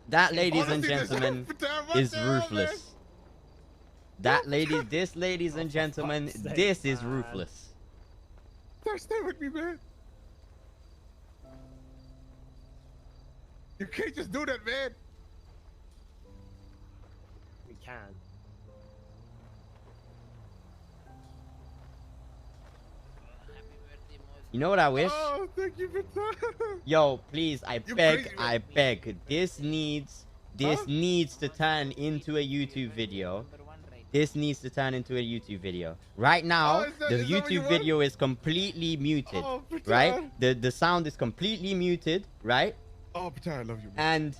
That, ladies and gentlemen, is ruthless. That ladies and gentlemen, this is ruthless. Stay with me, man. You can't just do that, man. We can. You know what I wish? Oh, thank you for Yo, please, I beg. This needs to turn into a YouTube video. This needs to turn into a YouTube video. Right now, the YouTube video is completely muted. Right? The sound is completely muted, right? Oh, Pata, I love you, man.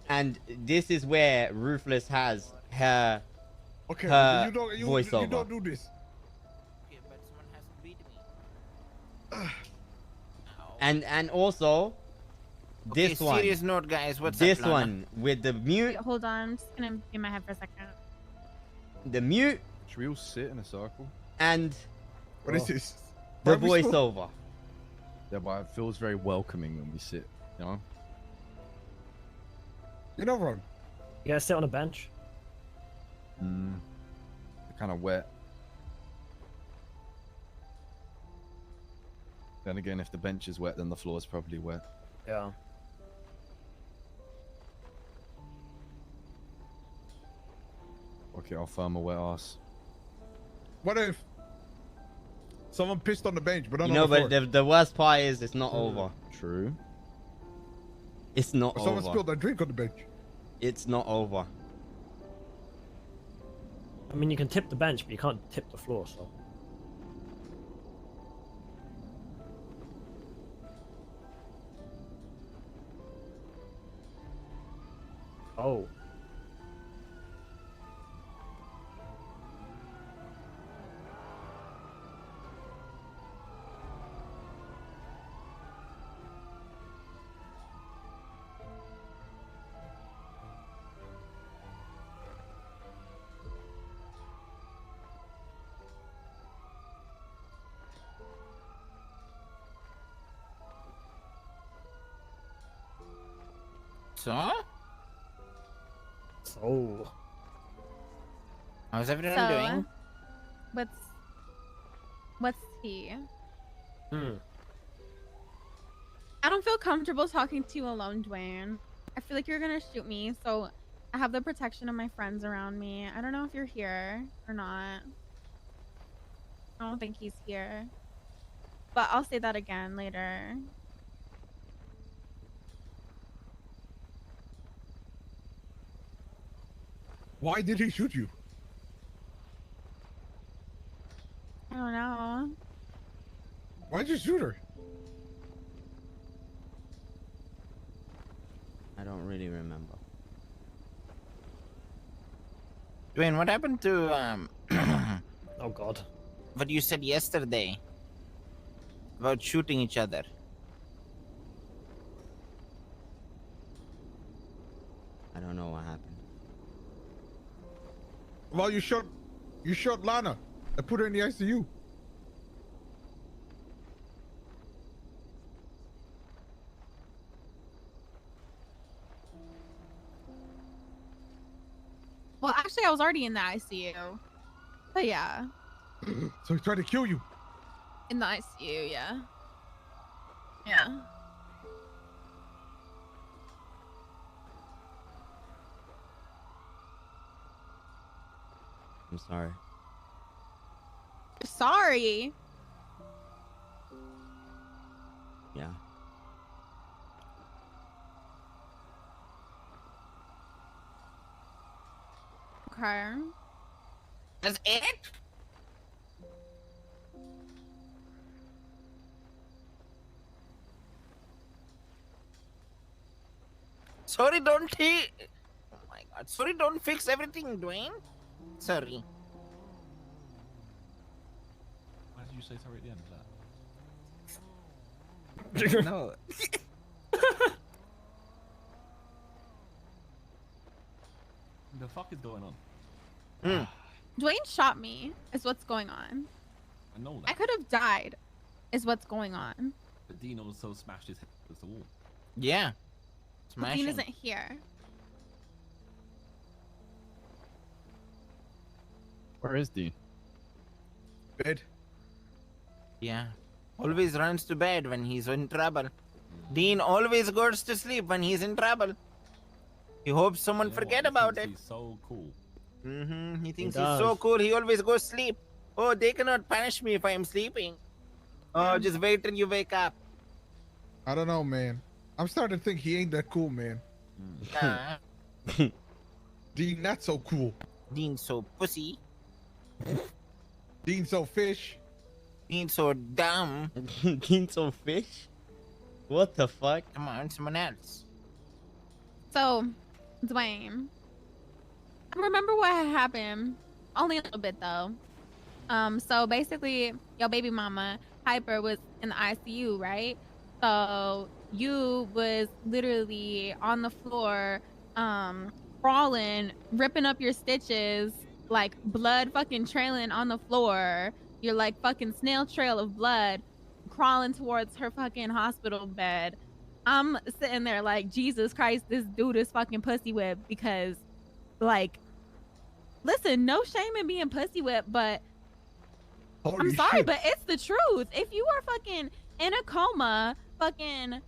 And this is where Ruthless has her voiceover. You don't do this. And also this one. Serious note, guys. What's this up, Lana? one with the mute. Wait, hold on, I'm just gonna get my head for a second. The mute. Should we all sit in a circle? And what is this? The voiceover. Yeah, but it feels very welcoming when we sit, you know? You're not wrong. You gotta sit on a bench. They're kind of wet. Then again, if the bench is wet, then the floor is probably wet. Yeah. Okay, I'll firm a wet ass. What if someone pissed on the bench, but on you know, the floor? but the worst part is it's not over. True. It's not over. Someone spilled their drink on the bench. It's not over. I mean, you can tip the bench, but you can't tip the floor, so. Oh. So, how's everyone doing? What's he? Hmm. I don't feel comfortable talking to you alone, Dwayne. I feel like you're gonna shoot me, so I have the protection of my friends around me. I don't know if you're here or not. I don't think he's here. But I'll say that again later. Why did he shoot you? I don't know. Why'd you shoot her? I don't really remember. Dwayne, what happened to Oh God. what you said yesterday about shooting each other? I don't know what happened. Well, you shot Lana and put her in the ICU. Well, actually, I was already in the ICU. But yeah. So he tried to kill you. In the ICU, yeah. Yeah. I'm sorry. Sorry. Yeah. Okay. That's it? Sorry, don't he? Oh my God! Sorry, don't fix everything, Dwayne. Sorry. Why did you say sorry at the end of that? No. The fuck is going on? Dwayne shot me, is what's going on. I know I that. could have died, is what's going on. But Dean also smashed his head against the wall. Yeah. But Dean isn't here. Where is Dean? Bed. Yeah. Always runs to bed when he's in trouble. Dean always goes to sleep when he's in trouble. He hopes someone You know what? forget He about thinks it. He's so cool. He thinks he's does. so cool. He always goes sleep. Oh, they cannot punish me if I am sleeping. Oh, just wait till you wake up. I don't know, man. I'm starting to think he ain't that cool, man. Nah. Dean, not so cool. Dean so pussy. Dean so fish. Dean so dumb. Kinto fish? What the fuck? Come on, someone else. So, Dwayne, I remember what had happened. Only a little bit though. So basically, your baby mama Hyper was in the ICU, right? So you was literally on the floor, crawling, ripping up your stitches, like blood fucking trailing on the floor. You're like fucking snail trail of blood crawling towards her fucking hospital bed. I'm sitting there like, Jesus Christ, this dude is fucking pussy whipped because, like, listen, no shame in being pussy whipped, but Holy I'm sorry, shit. but it's the truth. If you are fucking in a coma, fucking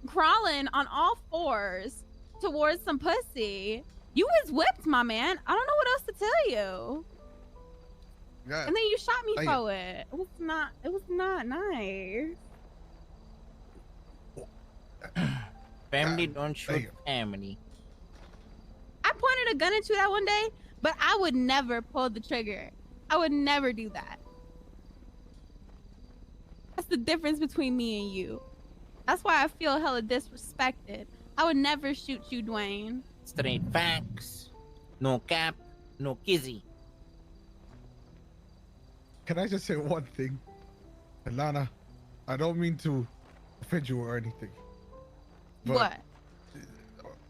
crawling on all fours towards some pussy, you was whipped, my man. I don't know what else to tell you. God. And then you shot me Damn. for it. It was not nice. Family don't shoot Damn. family. I pointed a gun at you that one day, but I would never pull the trigger. I would never do that. That's the difference between me and you. That's why I feel hella disrespected. I would never shoot you, Dwayne. Straight facts. No cap, no kizzy. Can I just say one thing? Alana, I don't mean to offend you or anything. But What?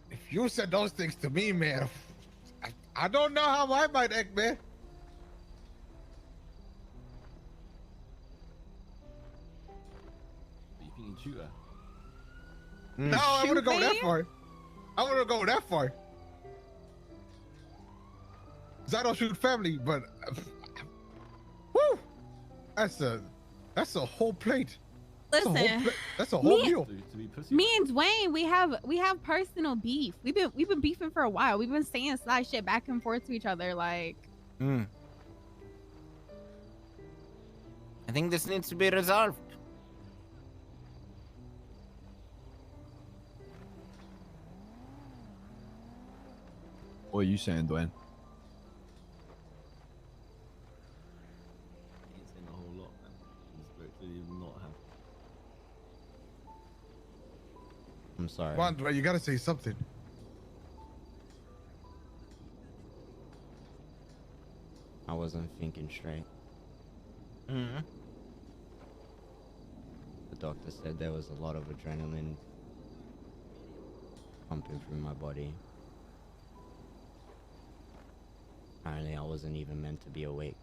if you said those things to me, man, I don't know how I might act, man. But you think he'd shoot her? No, I wouldn't go that me? far. I wouldn't go that far. 'Cause I don't shoot family, but woo, that's a whole plate. That's a whole Listen, plate. That's a whole Me- meal. To be pussy. me and Dwayne, we have personal beef. We've been beefing for a while. We've been saying sly shit back and forth to each other. Like, I think this needs to be resolved. What are you saying, Dwayne? He ain't saying a whole lot, man. He's very clearly not happy. I'm sorry. Come on, Dwayne, you gotta say something. I wasn't thinking straight. Mm. The doctor said there was a lot of adrenaline pumping through my body. Apparently, I wasn't even meant to be awake.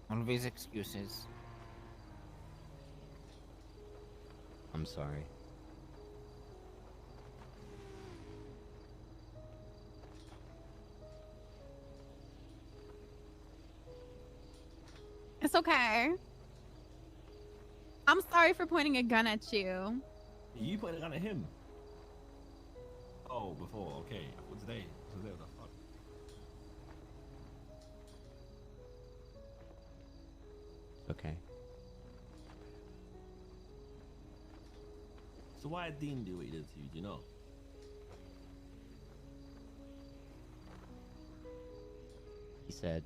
Always excuses. I'm sorry. it's okay. I'm sorry for pointing a gun at you. You pointed a gun at him. Oh, before, okay. What today? Today, what the fuck? Okay. So why did Dean do what he did to you? Do you know? He said.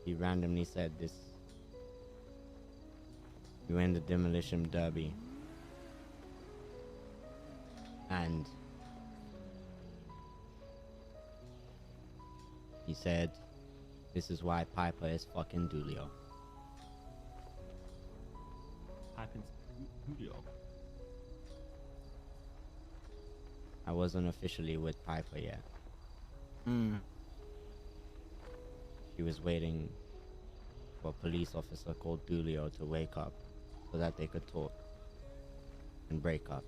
He randomly said this. You win the demolition derby. And he said, this is why Piper is fucking Dulio. Happens. Julio. I wasn't officially with Piper yet. She was waiting for a police officer called Dulio to wake up so that they could talk and break up.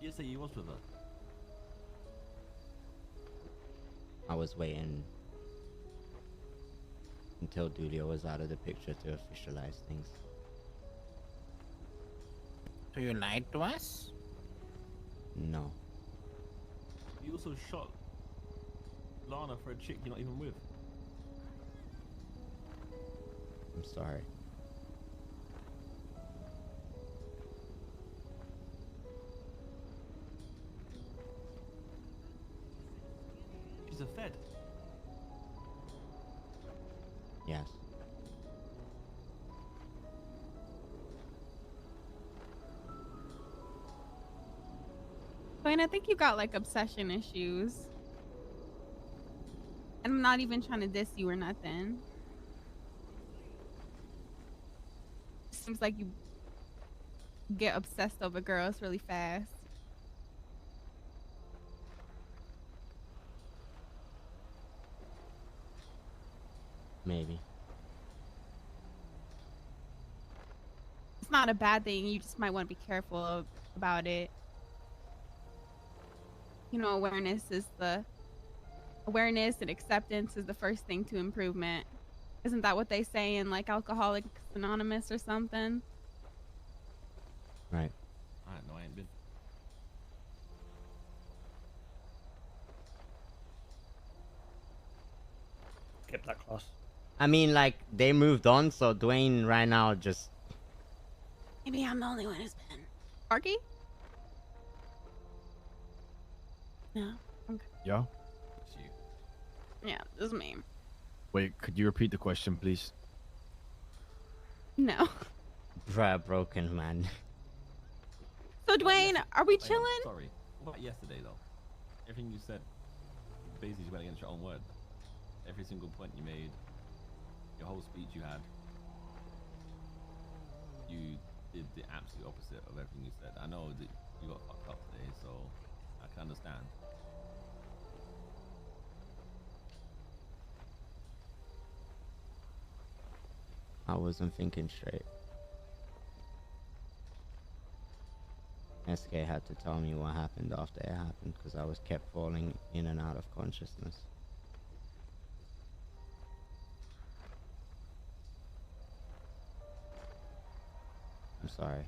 did say you was with her. I was waiting until Dulio was out of the picture to officialize things. So you lied to us? No. You also shot Lana for a chick you're not even with. I'm sorry. She's a fed. Yes. Dwayne, I think you got like obsession issues. And I'm not even trying to diss you or nothing. Seems like you get obsessed over girls really fast. Maybe. It's not a bad thing. You just might want to be careful about it. You know, awareness and acceptance is the first thing to improvement. Isn't that what they say in like Alcoholics Anonymous or something? Right. No, I ain't been. Skip that class. I mean, like, they moved on, so Dwayne right now just... Maybe I'm the only one who's been. Sparky? No. Okay. Yeah? It's you. Yeah, this is me. Wait, could you repeat the question, please? No. Bruh, broken, man. So Dwayne, are we Hang on, chilling? Sorry. What about yesterday, though? Everything you said, basically you went against your own word. Every single point you made, your whole speech you had, you did the absolute opposite of everything you said. I know that you got fucked up today, so I can understand. I wasn't thinking straight. SK had to tell me what happened after it happened because I was kept falling in and out of consciousness. I'm sorry.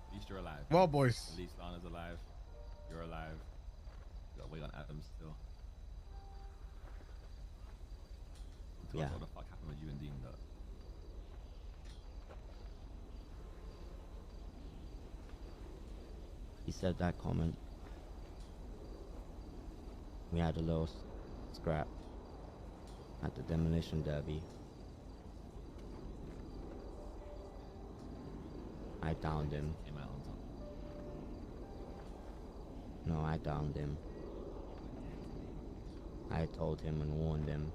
At least you're alive. Well, boys. At least Lana's alive. You're alive. You gotta wait on Adam still. Tell us Yeah. what the fuck happened with you and Dean, though. He said that comment. We had a little scrap at the demolition derby. I downed him. Came out on top. No, I downed him. I told him and warned him.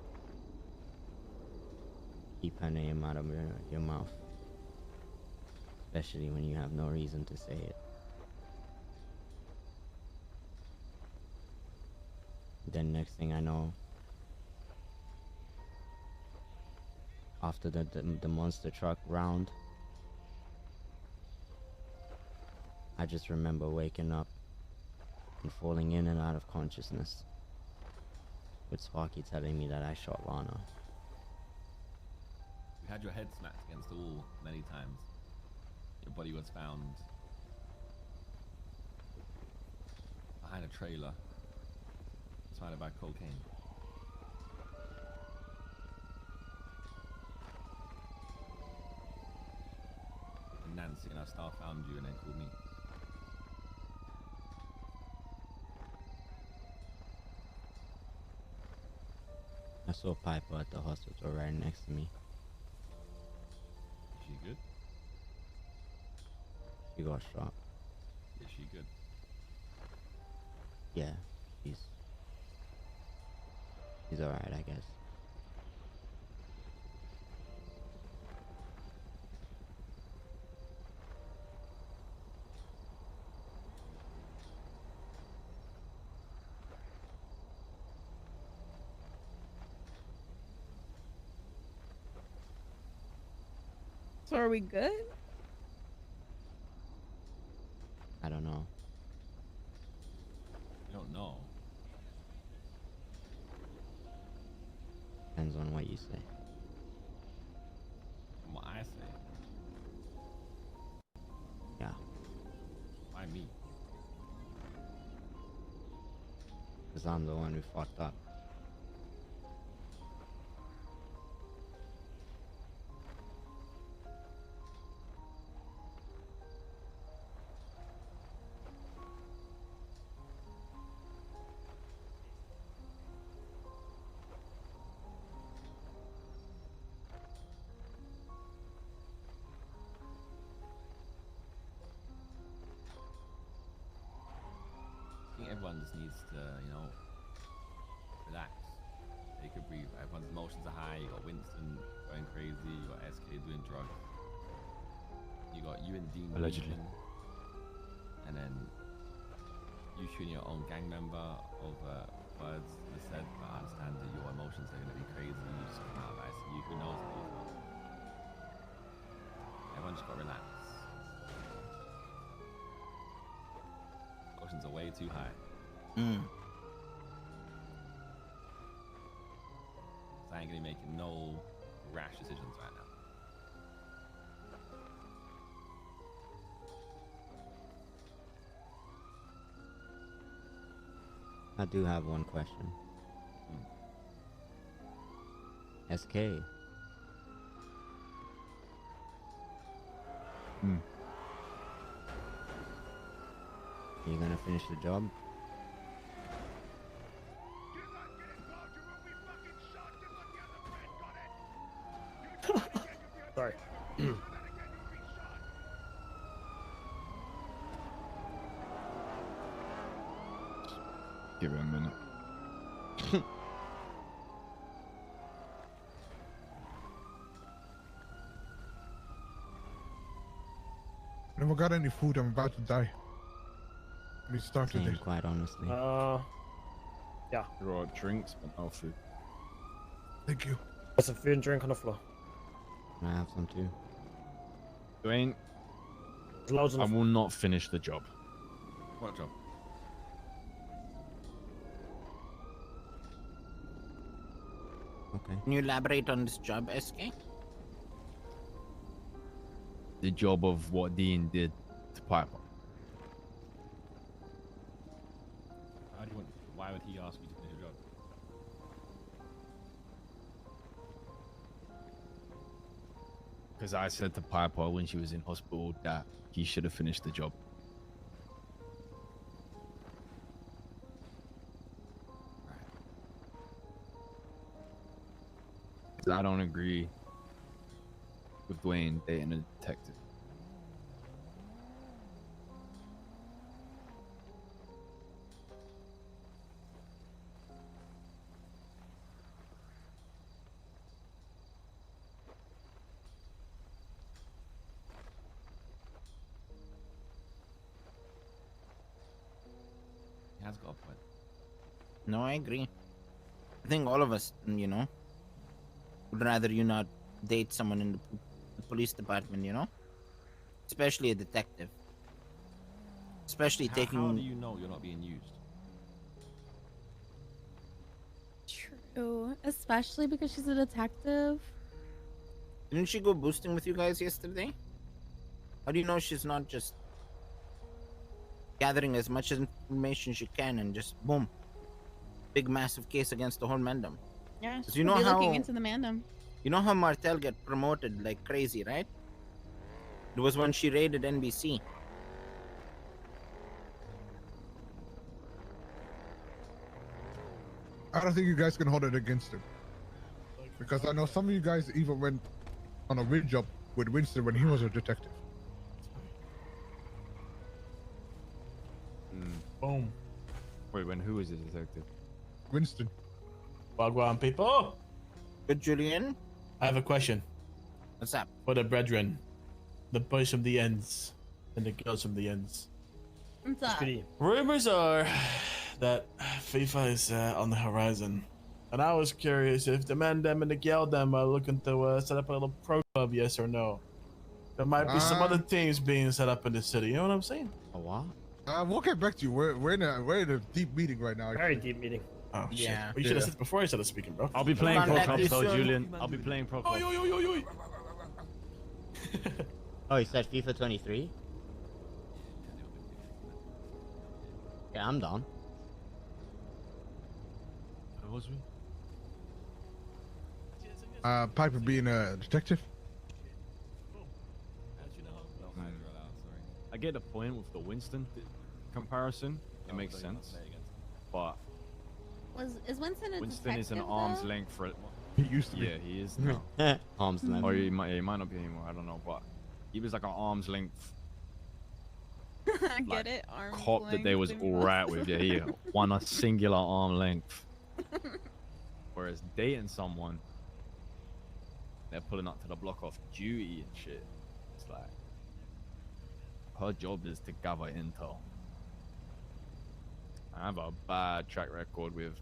Keep her name out of your mouth. Especially when you have no reason to say it. Then next thing I know, after the monster truck round, I just remember waking up and falling in and out of consciousness, with Sparky telling me that I shot Lana. You had your head smacked against the wall many times. Your body was found behind a trailer, surrounded by cocaine. And Nancy and our staff found you and then called me. I saw Piper at the hospital right next to me. Is she good? She got shot. Is she good? Yeah, he's alright, I guess. So are we good? I don't know. You don't know. Depends on what you say. From what I say. Yeah. Why me? Because I'm the one who fucked up. I think everyone just needs to, you know, relax. They could breathe. Everyone's emotions are high. You got Winston going crazy. You got SK doing drugs. You got you and Dean Allegedly. leaving. And then you shooting your own gang member over words that said, but I understand that your emotions are going to be crazy. You just come out of ICU. Who knows how you feel? Everyone just got to relax. Emotions are way too high. So I ain't gonna be making no rash decisions right now. I do have one question. SK. You gonna finish the job? Sorry. Give it a minute. Never got any food. I'm about to die. We started Same, it. quite honestly. Yeah. There are drinks, but no food. Thank you. There's some food and drink on the floor. Can I have some too? Dwayne, There's loads on I the will not finish the job. What job? Okay. Can you elaborate on this job, SK? The job of what Dean did to Piper. How do you want? Why would he ask you to finish your job? Because I said to Piper when she was in hospital that he should have finished the job. I don't agree with Dwayne dating a detective. He has got a point. No, I agree. I think all of us, you know, would rather you not date someone in the police department, you know? Especially a detective. Especially taking... How do you know you're not being used? True. Especially because she's a detective. Didn't she go boosting with you guys yesterday? How do you know she's not just gathering as much information she can and just boom, big massive case against the whole Mandem? Yeah. You know We'll be looking how- into the Mandem. You know how Martel get promoted like crazy, right? It was when she raided NBC. I don't think you guys can hold it against him. Because I know some of you guys even went on a real job with Winston when he was a detective. Boom. Wait, when who was the detective? Winston. Wagwan people. Good, Julian. I have a question What's up? for the brethren, the boys from the ends and the girls from the ends. What's up? goodie. Rumors are that FIFA is on the horizon, and I was curious if the Mandem and the Geldem are looking to set up a little pro club, yes or no? There might be some other teams being set up in the city. You know what I'm saying? A what? We'll get back to you. We're in a deep meeting right now. Very actually. deep meeting. Oh shit. Yeah. Well, you should have said before I started speaking, bro. I'll be playing Pro Contact Clubs you though, soon. Julian. I'll be playing Pro Clubs. Oh, you said FIFA 23? Yeah, I'm down. What was we? Piper being a detective. I get the point with the Winston comparison. It makes sense. But Is Winston a Winston is an detective, arm's though? length for it. He used to be. Yeah, he is now. Arms length. Or he might not be anymore. I don't know. But he was like an arm's length I get like, it. Arm's cop that they was length. alright with. Yeah, he won a singular arm length. Whereas dating someone, they're pulling up to the block off duty and shit. It's like her job is to gather intel. I have a bad track record with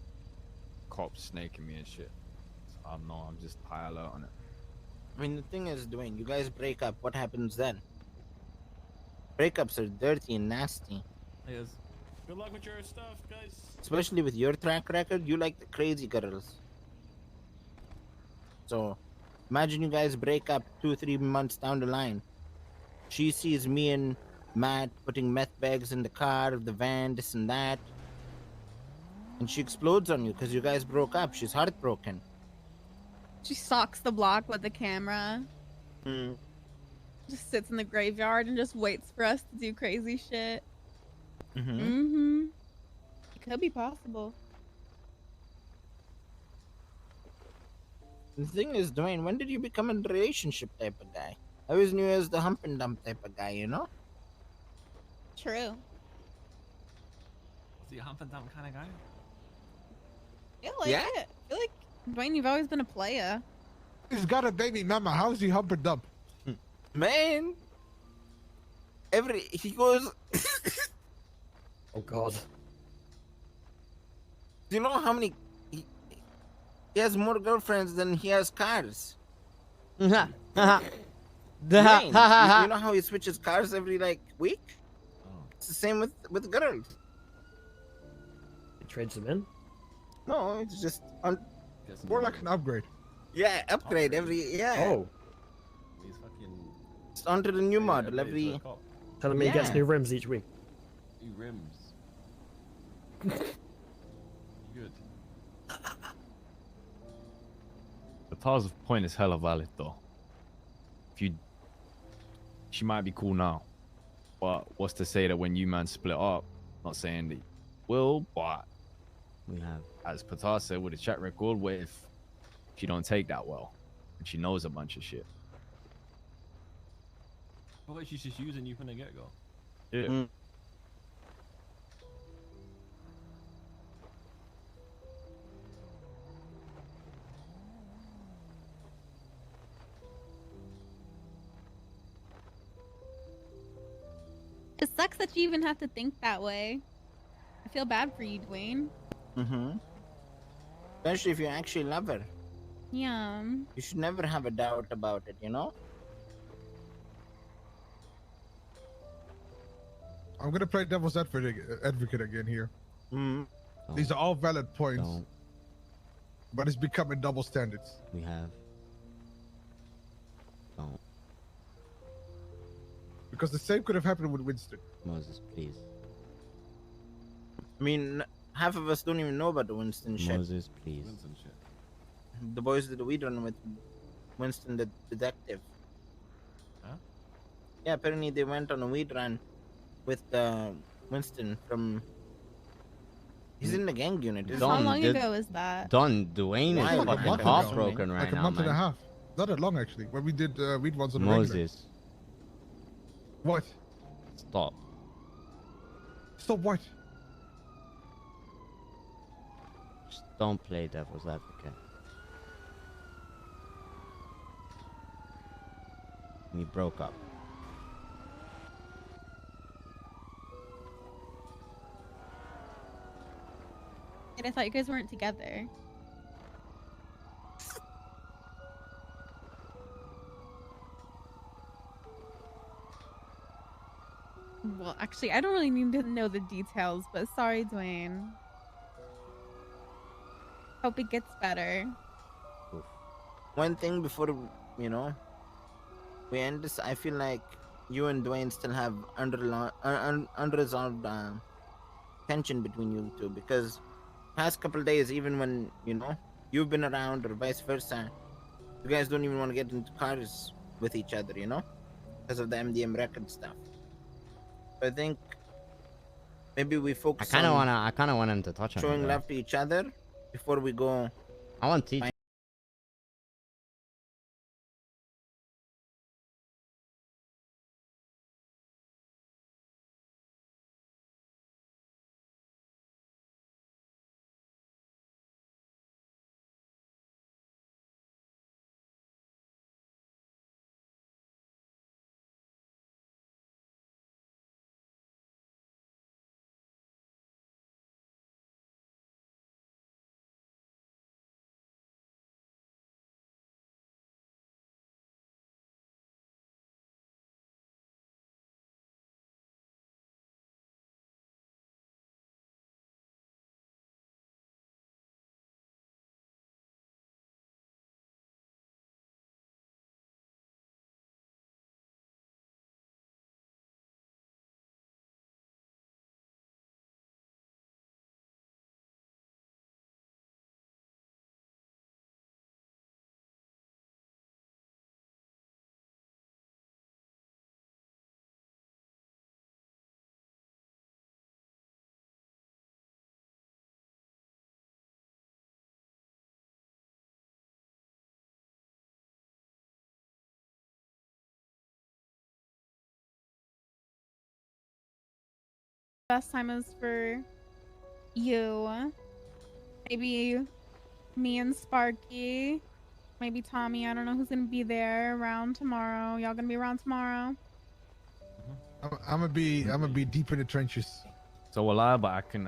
cops snaking me and shit. So I don't know, I'm just high alert on it. I mean, the thing is, Dwayne, you guys break up. What happens then? Breakups are dirty and nasty. Yes. Good luck with your stuff, guys. Especially with your track record, you like the crazy girls. So, imagine you guys break up 2-3 months down the line. She sees me and Matt putting meth bags in the car, the van, this and that. And she explodes on you because you guys broke up. She's heartbroken. She stalks the block with the camera. Hmm. Just sits in the graveyard and just waits for us to do crazy shit. Mm-hmm. Mm-hmm. It could be possible. The thing is, Dwayne, when did you become a relationship type of guy? I always knew you as the hump and dump type of guy, you know? True. Is he a hump and dump kind of guy? I feel like Yeah? it. I feel like, Dwayne, you've always been a player. He's got a baby mama. How's he hump and dump? Man, he goes. Oh god. Do you know how many? He has more girlfriends than he has cars. Dwayne, you know how he switches cars every like week? Oh. It's the same with girls. He trades them in. No, it's just on. Guess More like an upgrade. Yeah, upgrade every Oh, He's fucking. It's onto the new model yeah, every. he's a cop. telling me he gets Yeah. new rims each week. He rims. Good. The Tars' point is hella valid though. She might be cool now, but what's to say that when you man split up? Not saying that you will, but We have. as Patar said with a track record, what if she don't take that well and she knows a bunch of shit? Well, like she's just using you from the get go. Yeah. Mm. It sucks that you even have to think that way. I feel bad for you, Dwayne. Mm-hmm. Especially if you actually love her, Yeah. you should never have a doubt about it. You know. I'm gonna play devil's advocate again here. Mm. Don't, These are all valid points, don't. but it's becoming double standards. We have. Don't. Because the same could have happened with Winston. Moses, please. I mean, half of us don't even know about the Winston shit. Moses, please. Winston shit. The boys did a weed run with Winston the detective. Huh? Yeah, apparently they went on a weed run with Winston from. He's in the gang unit. Isn't How Don, long did- ago is that? Don, Dwayne Why? is Like a fucking month ago. heartbroken right Like a now, month and a man. half. Not that long actually. When we did weed ones on the regular. Moses, What? stop. Stop what? Just don't play devil's advocate. We broke up. And I thought you guys weren't together. Well, actually, I don't really need to know the details, but sorry, Dwayne. Hope it gets better. One thing before, you know, we end this, I feel like you and Dwayne still have unresolved tension between you two, because past couple days, even when, you know, you've been around or vice versa, you guys don't even want to get into cars with each other, you know, because of the MDM record stuff. I think maybe we I focus kind of on wanna. I kind of want him to touch on it. showing Though. love to each other before we go. I want to teach. Best time is for you. Maybe me and Sparky. Maybe Tommy. I don't know who's gonna be there around tomorrow. Y'all gonna be around tomorrow? I'm gonna be deep in the trenches. So will I, but I can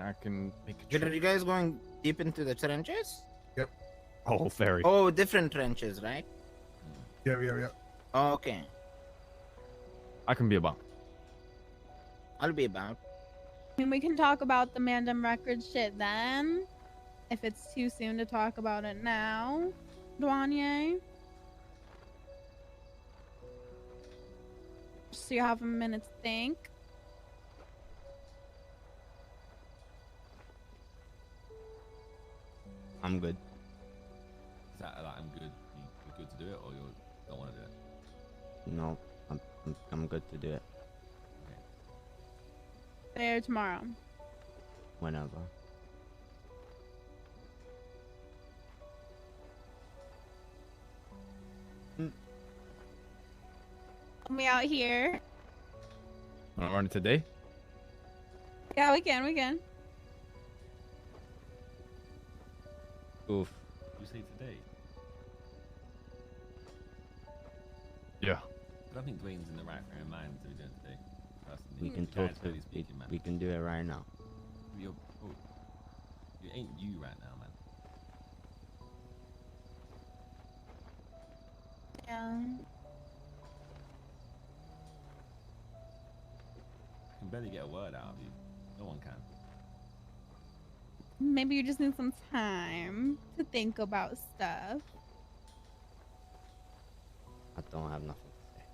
make a Are trip. you guys going deep into the trenches? Oh, very. Oh, different trenches, right? Yeah. Oh, okay. I can be about. I'll be about. I mean, we can talk about the Mandem record shit then. If it's too soon to talk about it now. Dwayne. So you have a minute to think. I'm good. Is that like I'm good? You're good to do it, or you don't want to do it? No, I'm good to do it. There tomorrow. Whenever. Me out here. Want to run it today? Yeah, we can. Oof. You say today? Yeah. I don't think Dwayne's in the right frame of mind to be doing it today. Personally. We can The talk guy's to. barely speaking, man. We can do it right now. You're, oh, you ain't you right now, man. Yeah. I can barely get a word out of you. No one can. Maybe you just need some time to think about stuff. I don't have nothing to say.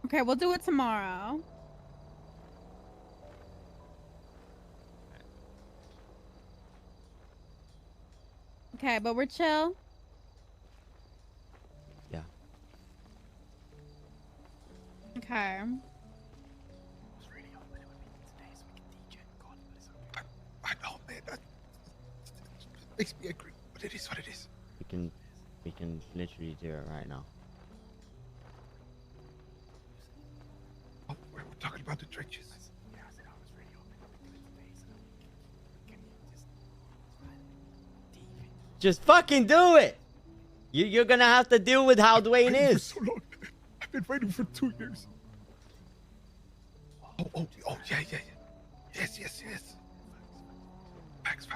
Okay, we'll do it tomorrow. Okay, but we're chill. Yeah. Okay. I know, man. That makes me angry, but it is what it is. We can literally do it right now. Oh, we're talking about the trenches. Just fucking do it. You're gonna have to deal with how Dwayne I've been waiting is. for so long. I've been waiting for 2 years. Oh, yeah. Yes. Facts.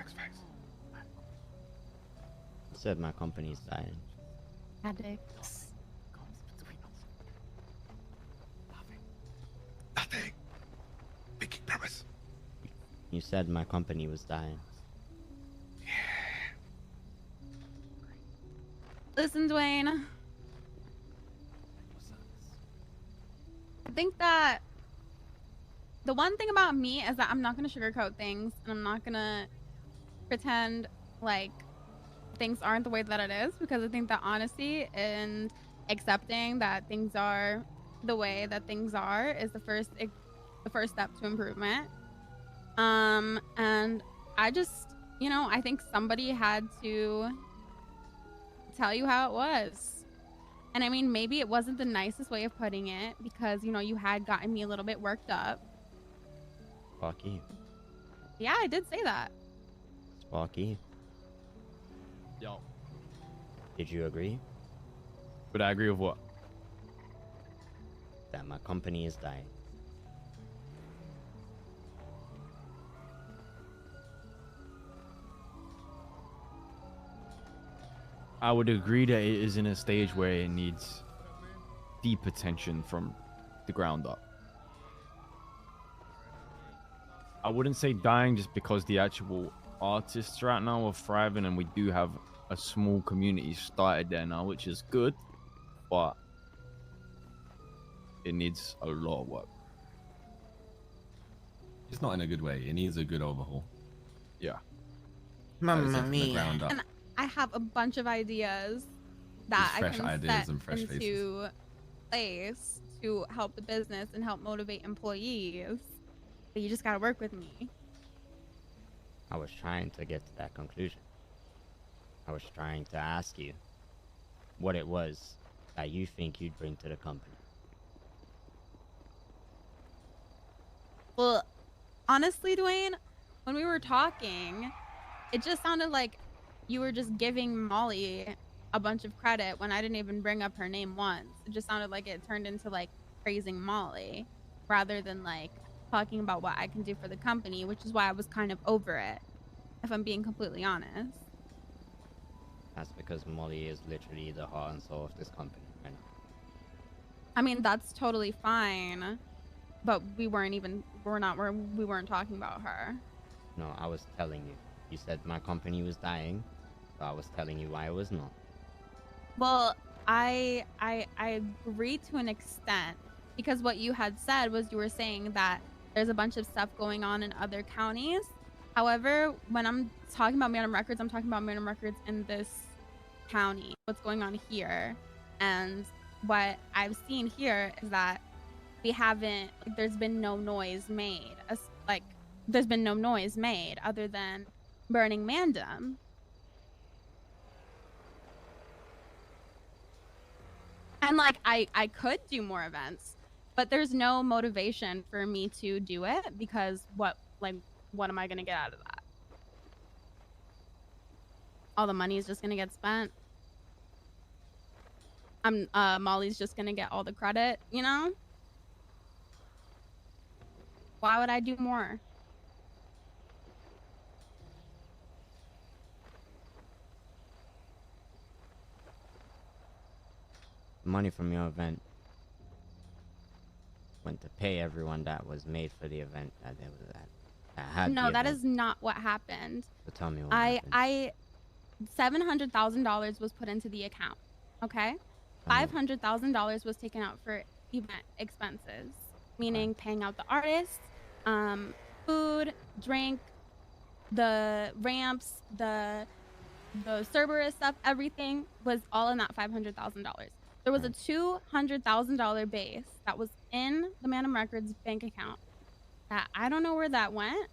Said my company's dying. Addicts. said my company was dying. Listen, Dwayne. I think that the one thing about me is that I'm not going to sugarcoat things, and I'm not going to pretend like things aren't the way that it is, because I think that honesty and accepting that things are the way that things are is the first step to improvement. And I just, you know, I think somebody had to tell you how it was. And I mean, maybe it wasn't the nicest way of putting it, because, you know, you had gotten me a little bit worked up. Sparky. Yeah, I did say that. Sparky. Yo. Did you agree? But I agree with what? That my company is dying. I would agree that it is in a stage where it needs deep attention from the ground up. I wouldn't say dying just because the actual artists right now are thriving, and we do have a small community started there now, which is good, but it needs a lot of work. It's not in a good way. It needs a good overhaul. Yeah. Mamma From the mia. ground up. And I have a bunch of ideas that I fresh can ideas set and fresh into place to help the business and help motivate employees. But you just gotta work with me. I was trying to get to that conclusion. I was trying to ask you what it was that you think you'd bring to the company. Well, honestly, Dwayne, when we were talking, it just sounded like you were just giving Molly a bunch of credit when I didn't even bring up her name once. It just sounded like it turned into like praising Molly rather than like talking about what I can do for the company, which is why I was kind of over it, if I'm being completely honest. That's because Molly is literally the heart and soul of this company. And I mean, that's totally fine, but we weren't talking about her. no, I was telling you. You said my company was dying, so I was telling you why it was not. Well, I agree to an extent, because what you had said was you were saying that there's a bunch of stuff going on in other counties. However, when I'm talking about Mandem Records, I'm talking about Mandem Records in this county, what's going on here. And what I've seen here is that we haven't, like, there's been no noise made. There's been no noise made other than burning Mandem. And like, I could do more events, but there's no motivation for me to do it, because what am I gonna get out of that? All the money is just gonna get spent. Molly's just gonna get all the credit, you know? Why would I do more? Money from your event went to pay everyone that was made for the event that had No, the that event. is not what happened. So tell me what happened. $700,000 was put into the account. Okay, $500,000 was taken out for event expenses, meaning paying out the artists, food, drink, the ramps, the Cerberus stuff, everything was all in that $500,000. There was a $200,000 base that was in the Mandem Records bank account that I don't know where that went,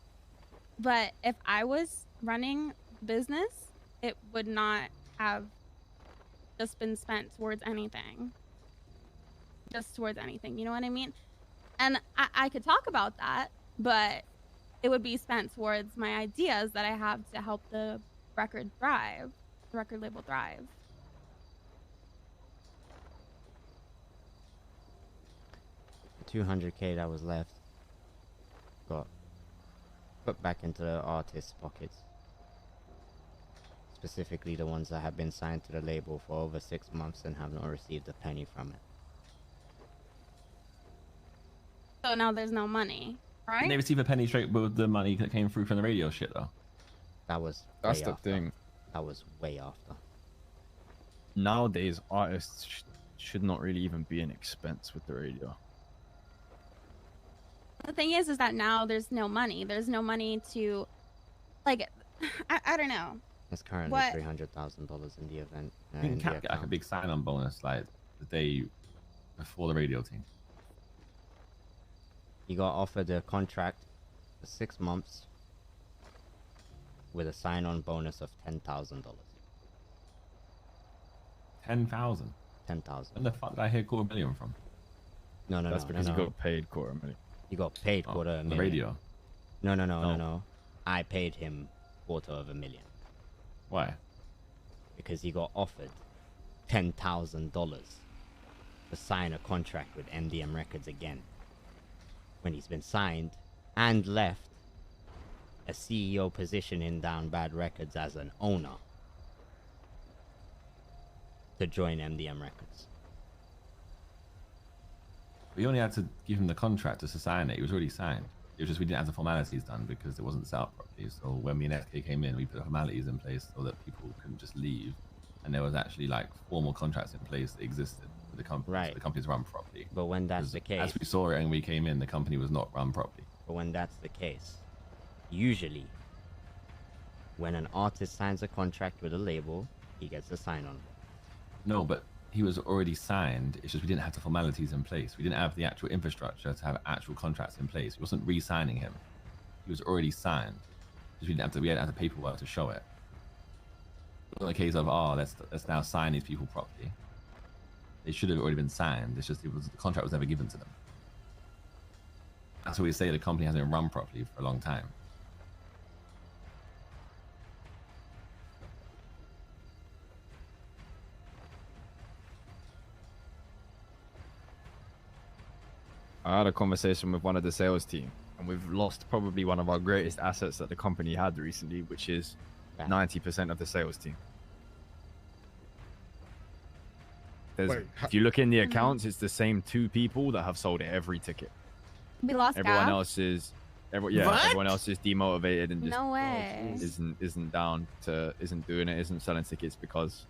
but if I was running business, it would not have just been spent towards anything. Just towards anything, you know what I mean? And I could talk about that, but it would be spent towards my ideas that I have to help the record thrive, the record label thrive. $200K that was left got put back into the artists' pockets. Specifically the ones that have been signed to the label for over 6 months and have not received a penny from it. So now there's no money. Right? Didn't they receive a penny straight with the money that came through from the radio shit though? That was That's way the after. thing. That was way after. Nowadays, artists should not really even be an expense with the radio. The thing is that now there's no money. There's no money to, like, I don't know. It's currently What? $300,000 in the event. I think in the Cap get like a account. big sign-on bonus like the day before the radio team. He got offered a contract for 6 months with a sign-on bonus of $10,000. 10,000. 10,000. When the fuck did I hear $250,000 from? No, no, That's no, because no, you no. got paid $250,000. He got paid Oh, $250,000. the radio. No, no, no, no, Oh. no. I paid him $250,000 Why? because he got offered $10,000 to sign a contract with MDM Records again. When he's been signed and left a CEO position in Down Bad Records as an owner to join MDM Records. We only had to give him the contract just to sign it. He was already signed. It was just we didn't have the formalities done because it wasn't set up properly. So when me and FK came in, we put the formalities in place so that people couldn't just leave. And there was actually like formal contracts in place that existed with the company. Right. So the company's run properly. But when that's 'Cause the case, as we saw it and we came in, the company was not run properly. but when that's the case, usually when an artist signs a contract with a label, he gets a sign-on. No, but he was already signed. It's just we didn't have the formalities in place. We didn't have the actual infrastructure to have actual contracts in place. We wasn't re-signing him. He was already signed. Just we hadn't have the paperwork to show it. It wasn't a case of, oh, let's now sign these people properly. They should have already been signed. It's just the contract was never given to them. That's why we say the company hasn't been run properly for a long time. I had a conversation with one of the sales team, and we've lost probably one of our greatest assets that the company had recently, which is Yeah. 90% of the sales team. Wait, If you look in the accounts, it's the same 2 people that have sold every ticket. We lost Everyone Gav? else is, What? everyone else is demotivated and just No way. isn't doing it, isn't selling tickets because.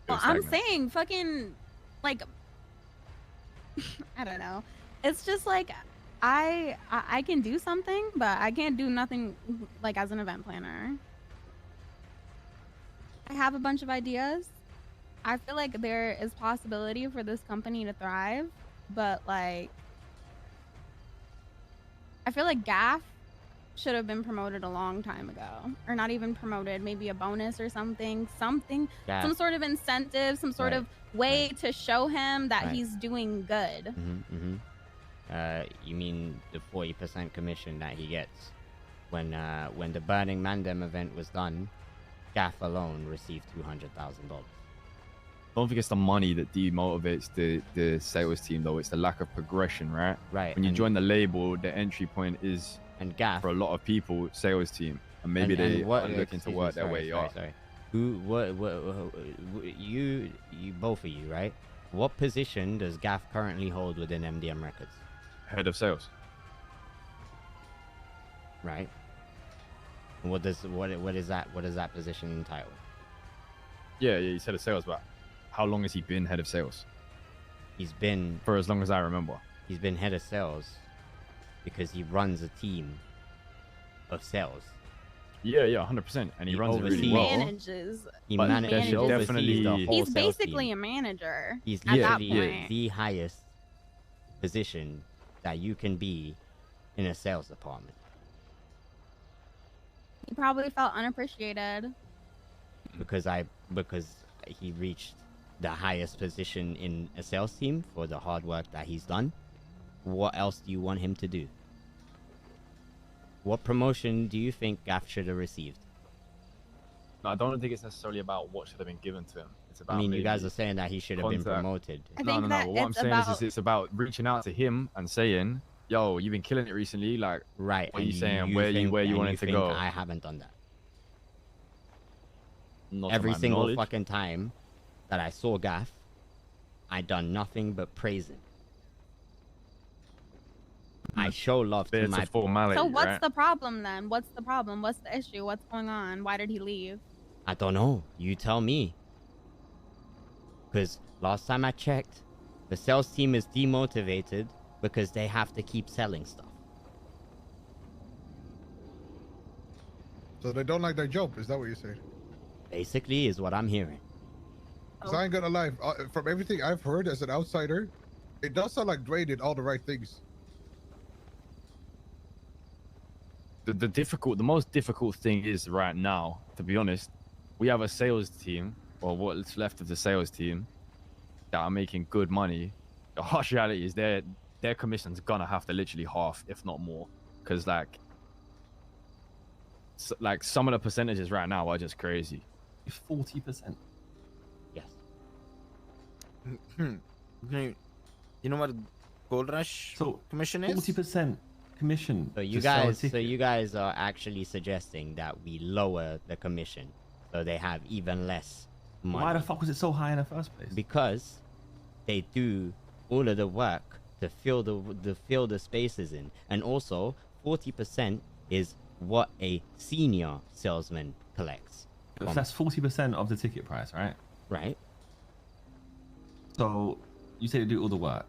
Well, they're I'm stagnant. saying fucking, like, I don't know. It's just like, I can do something, but I can't do nothing, like, as an event planner. I have a bunch of ideas. I feel like there is possibility for this company to thrive, but, like, I feel like Gaff should have been promoted a long time ago, or not even promoted, maybe a bonus or something, some Gaff. sort of incentive, some sort Right. of way to show him that Right. he's doing good. You mean the 40% commission that he gets when the Burning Mandem event was done? Gaff alone received $200,000. I don't think it's the money that demotivates the sales team though. It's the lack of progression, right? Right. When you and- join the label, the entry point is and Gaff, for a lot of people sales team, and maybe they what- are looking to excuse me, work their sorry, way sorry, up. sorry. Who? You both of you, right? What position does Gaff currently hold within MDM Records? Head of sales. Right. And what is that position entitled? Yeah, you said of sales, but how long has he been head of sales? He's been For as long as I remember. head of sales because he runs a team of sales. Yeah, 100%, and he He runs it oversees- really well. Manages. He But manages there should oversees definitely- the whole He's sales basically team. a manager. He's at that literally point. the highest position that you can be in a sales department. He probably felt unappreciated. because he reached the highest position in a sales team for the hard work that he's done. What else do you want him to do? What promotion do you think Gaff should have received? No, I don't think it's necessarily about what should have been given to him. It's about I mean, you guys maybe are saying that he should have been contact. promoted. I no. think that But what I'm it's saying about is it's about reaching out to him and saying, "Yo, you've been killing it recently. Like, Right. What are you and saying? Where you and wanted to think go? I haven't done that. not to Every my single knowledge." fucking time that I saw Gaff, I done nothing but praise him. I show love to It's my a formality, So what's right? the problem then? What's the problem? What's the issue? What's going on? Why did he leave? I don't know. You tell me. Because last time I checked, the sales team is demotivated because they have to keep selling stuff. So they don't like their job. Is that what you're saying? Basically, is what I'm hearing. Because I ain't gonna lie. From everything I've heard as an outsider, it does sound like Dwayne did all the right things. The most difficult thing is right now, to be honest, we have a sales team, or what's left of the sales team, that are making good money. The harsh reality is their commission's gonna have to literally half, if not more, because like some of the percentages right now are just crazy. It's 40%. Yes. You know what Gold Rush So commission is? 40% commission. So you to sell a guys, ticket. are actually suggesting that we lower the commission, so they have even less money. Why the fuck was it so high in the first place? Because they do all of the work to fill the spaces in, and also 40% is what a senior salesman collects. So that's 40% of the ticket price, right? Right. So you say they do all the work.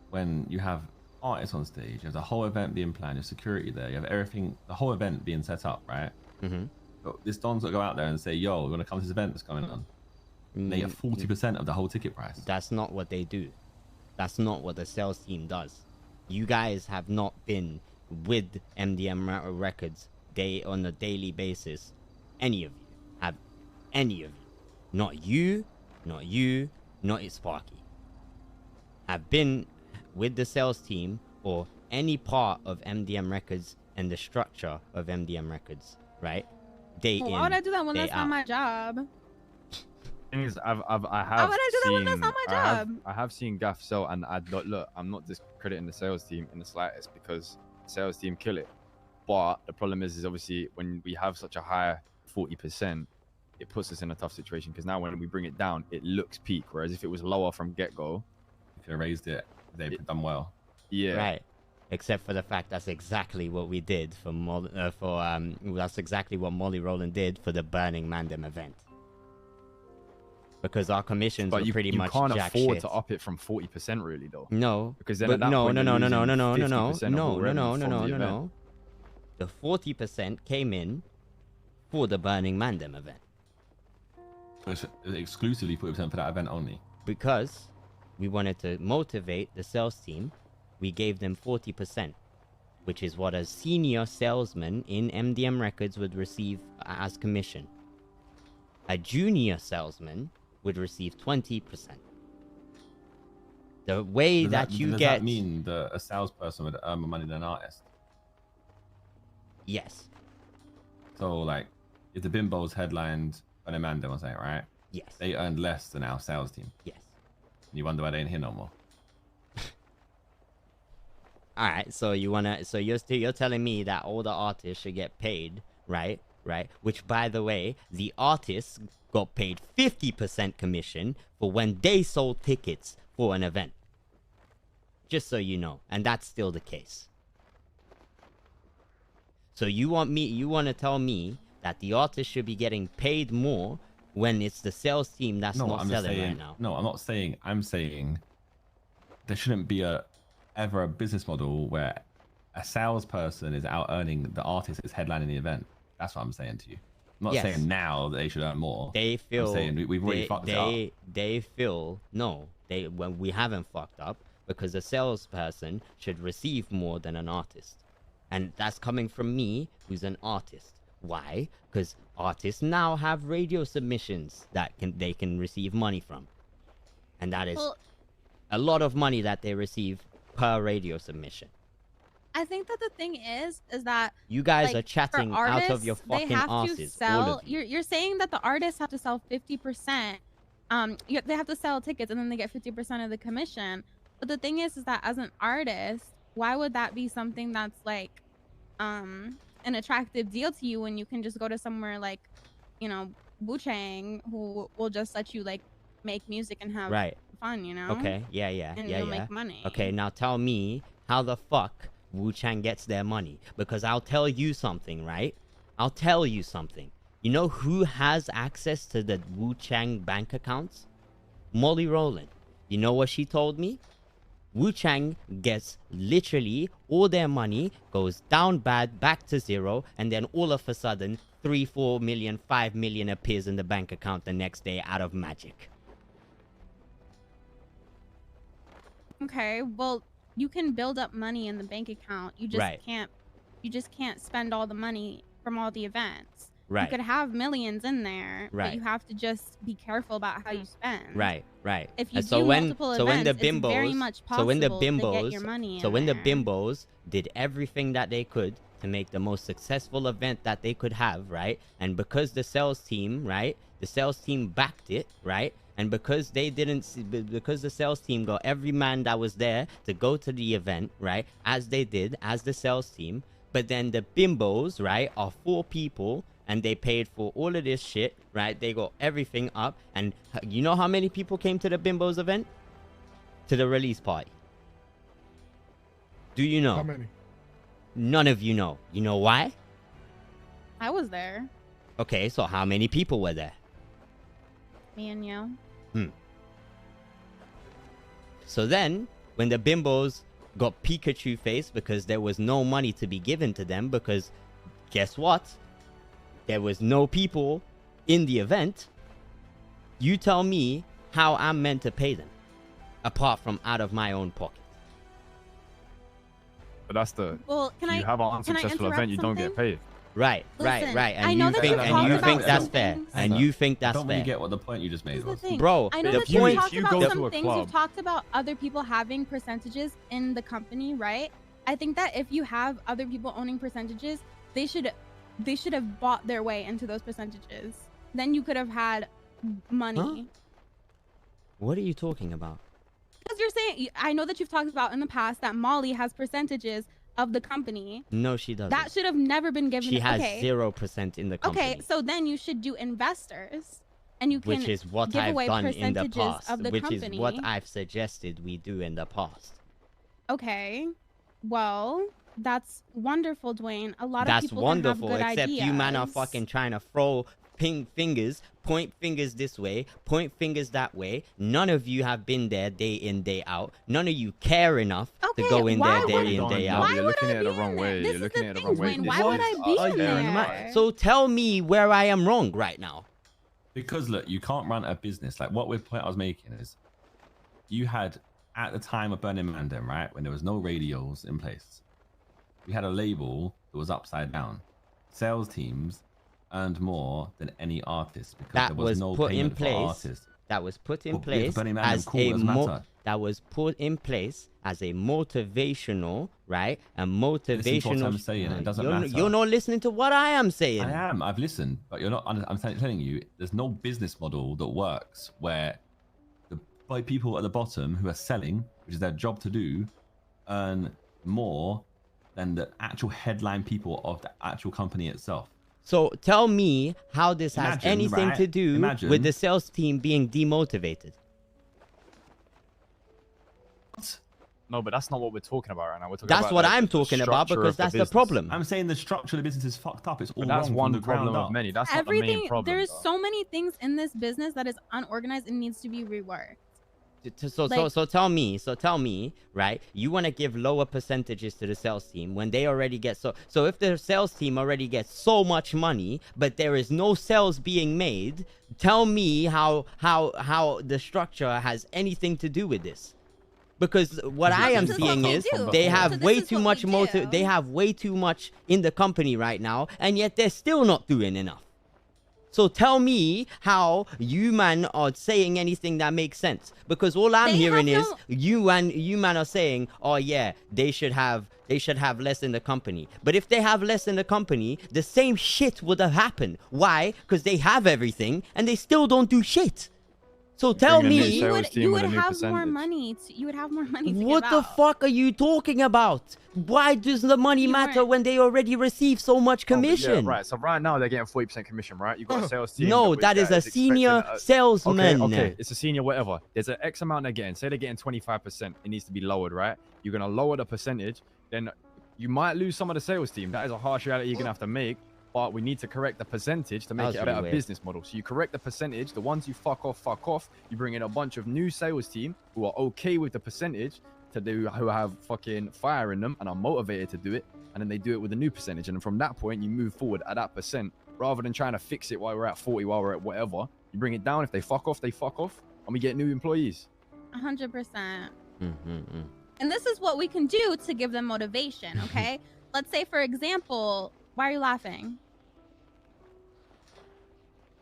When you have artists on stage, you have the whole event being planned, you have security there, you have everything, the whole event being set up, right? Mm-hmm. So this Don's will go out there and say, yo, we're going to come to this event that's going on. And they get 40% of the whole ticket price. That's not what they do. That's not what the sales team does. You guys have not been with MDM Records on a daily basis. Any of you. Have any of you. Not you, not you, not Sparky. Have been with the sales team or any part of MDM Records and the structure of MDM Records, right? Day Well, in, why would I do that when day that's not out. my job? Thing is, I have Why would I do that when that's seen- not my I have- job? I have seen Gaff sell, and look, I'm not discrediting the sales team in the slightest, because the sales team kill it. But the problem is obviously when we have such a high 40%, it puts us in a tough situation, because now when we bring it down, it looks peak. Whereas if it was lower from get-go, If you raised it, they've done well. yeah, Right. Except for the fact that's exactly what we did that's exactly what Molly Rowland did for the Burning Mandem event. Because our commissions but were you pretty much can't jack afford shit. to up it from 40% really though. No, Because then but at that no, point no, you're no, no, losing no, no, no, no, 50% of all revenue from the event. The 40% came in for the Burning Mandem event So it's exclusively 40% for that event only. because we wanted to motivate the sales team. We gave them 40%, which is what a senior salesman in MDM Records would receive as commission. A junior salesman would receive 20%. The way Does does that mean that a salesperson would earn more money than an artist? Yes. So like, if the Bimbos headlined on a Mandem or something, right? Yes. They earned less than our sales team. Yes. And you wonder why they ain't here no more. All right, so you're telling me that all the artists should get paid, right? Right? Which, by the way, the artists got paid 50% commission for when they sold tickets for an event. Just so you know, and that's still the case. So you want to tell me that the artist should be getting paid more when it's the sales team that's not I'm just selling saying, right now? No, I'm not saying. I'm saying there shouldn't be ever a business model where a salesperson is out earning the artist is headlining the event. That's what I'm saying to you. I'm not Yes. saying now that they should earn more. They feel I'm saying we've already fucked it up. They feel no. When we haven't fucked up because a salesperson should receive more than an artist, and that's coming from me, who's an artist. Why? Because artists now have radio submissions that they can receive money from, and that is a lot of money that they receive per radio submission. I think that the thing is that You guys like, are chatting for out of artists, your they fucking have to asses. sell. All of you. You're saying that the artists have to sell 50%. They have to sell tickets and then they get 50% of the commission. But the thing is that as an artist, why would that be something that's like, an attractive deal to you when you can just go to somewhere like, Wu Chang, who will just let you like make music and have Right. fun, Okay. Yeah. And Yeah. you'll Yeah. make money. Okay. Now tell me how the fuck Wu-Chang gets their money. Because I'll tell you something, right? I'll tell you something. You know who has access to the Wu-Chang bank accounts? Molly Rowland. You know what she told me? Wu-Chang gets literally all their money, goes down bad, back to zero, and then all of a sudden 3, 4 million, 5 million appears in the bank account the next day out of magic. Okay, well, you can build up money in the bank account. You just can't spend all the money from all the events. Right. You could have millions in there, Right. but you have to just be careful about how you spend. Right. If you And do multiple events, it's very much possible to get your money in when the there. bimbos did everything that they could to make the most successful event that they could have, right? And because the sales team, right? The sales team backed it, right? And because they didn't, because the sales team got every man that was there to go to the event, right? As they did, as the sales team. But then the bimbos, right, are 4 people, and they paid for all of this shit, right? They got everything up. And you know how many people came to the bimbos event? To the release party. Do you know? How many? None of you know. You know why? I was there. Okay, so how many people were there? Me and you. So then, when the bimbos got Pikachu face because there was no money to be given to them, because guess what? There was no people in the event. You tell me how I'm meant to pay them, apart from out of my own pocket. But that's the. Well, If you have an unsuccessful event, you don't get paid. Right. Listen, And I know you that think, you've and talked you about think that's some fair, things. and you think I that's don't really fair. get what the point you just made Here's the was. thing. Bro, I know the that you've point- talked you about go some to a things. club. You've talked about other people having percentages in the company, right? I think that if you have other people owning percentages, they should have bought their way into those percentages. Then you could have had money. Huh? What are you talking about? Because you're saying, I know that you've talked about in the past that Molly has percentages of the company. No, she doesn't. That should have never been given. She has okay. 0% in the company. Okay, so then you should do investors, and you can Which is what give I've away done in the percentages past. of the Which company. is what I've suggested we do in the past. Okay, well, that's wonderful, Dwayne. A lot of That's people wonderful, can have good except ideas. you man are fucking trying to throw fingers, point fingers this way, point fingers that way. None of you have been there day in, day out. None of you care enough to go in there day in, day out. Why You're would looking I at it the be wrong in way. there? You're This looking is at the it the wrong thing, way. Dwayne. This Why would is I be in unfair. there? So tell me where I am wrong right now. Because look, you can't run a business. Like what point I was making is, you had at the time of Burning Mandem, right, when there was no radios in place, we had a label that was upside down. Sales teams earned more than any artist because That there was was no put in payment for place. artists. That was put in But place with Burning Mandem, as cool, a doesn't matter. that was put in place as a motivational, right? A Listen to what motivational. I'm saying. It doesn't you're, matter. you're not listening to what I am saying. I am. I've listened, but you're not. I'm telling you, there's no business model that works where the people at the bottom who are selling, which is their job to do, earn more than the actual headline people of the actual company itself. So tell me how this has Imagine, anything right? to do Imagine- with the sales team being demotivated. No, but that's not what we're talking about right now. We're talking That's about what the I'm talking about structure because of the that's the business. problem. I'm saying the structure of the business is fucked up. It's all But that's wrong one from the ground problem up. of many. That's not the main Everything, problem. there's though. so many things in this business that is unorganized and needs to be reworked. So tell me, right? You want to give lower percentages to the sales team when they already get so if the sales team already gets so much money, but there is no sales being made, tell me how the structure has anything to do with this. Because what I am This is seeing what we is do. they So have this way is too what much we do. they have way too much in the company right now, and yet they're still not doing enough. So tell me how you man are saying anything that makes sense, because all I'm They hearing have is you man are saying, oh yeah, they should have less in the company. But if they have less in the company, the same shit would have happened. Why? Because they have everything and they still don't do shit. So tell Bringing a new me, sales team You with would a new have more percentage. money. You would have more money. To what give the out. fuck are you talking about? Why does the money You matter weren't- when they already receive so much Oh, but commission? Yeah, right. So right now they're getting 40% commission, right? You've got a sales team. No, which that is a expecting senior salesman. Okay, it's a senior whatever. There's an X amount they're getting. Say they're getting 25%. It needs to be lowered, right? You're gonna lower the percentage. Then You might lose some of the sales team. That is a harsh reality you're gonna have to make. But we need to correct the percentage to make was it a really better weird. business model. So you correct the percentage. The ones you fuck off. You bring in a bunch of new sales team who are okay with the percentage to do, who have fucking fire in them and are motivated to do it. And then they do it with a new percentage. And from that point, you move forward at that percent rather than trying to fix it while we're at 40, while we're at whatever. You bring it down. If they fuck off, they fuck off. And we get new employees. 100%. Mm-hmm. And this is what we can do to give them motivation, okay? Let's say, for example, why are you laughing?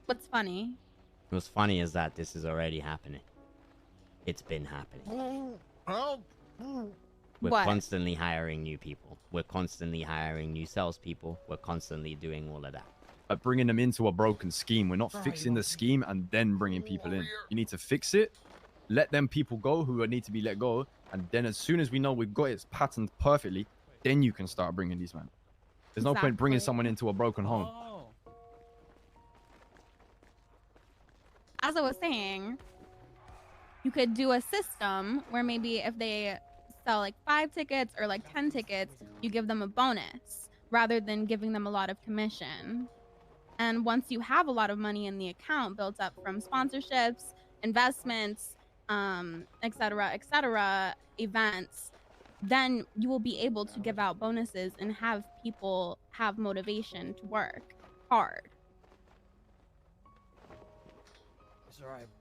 What's funny? What's funny is that this is already happening. It's been happening. We're What? constantly hiring new people. We're constantly hiring new salespeople. We're constantly doing all of that. But bringing them into a broken scheme. We're not fixing the scheme and then bringing people in. You need to fix it. Let them people go who need to be let go. And then as soon as we know we've got it patterned perfectly, then you can start bringing these men. There's no point bringing someone into a broken home. As I was saying, you could do a system where maybe if they sell like 5 tickets or like 10 tickets, you give them a bonus rather than giving them a lot of commission. And once you have a lot of money in the account built up from sponsorships, investments, etc., events, then you will be able to give out bonuses and have people have motivation to work hard.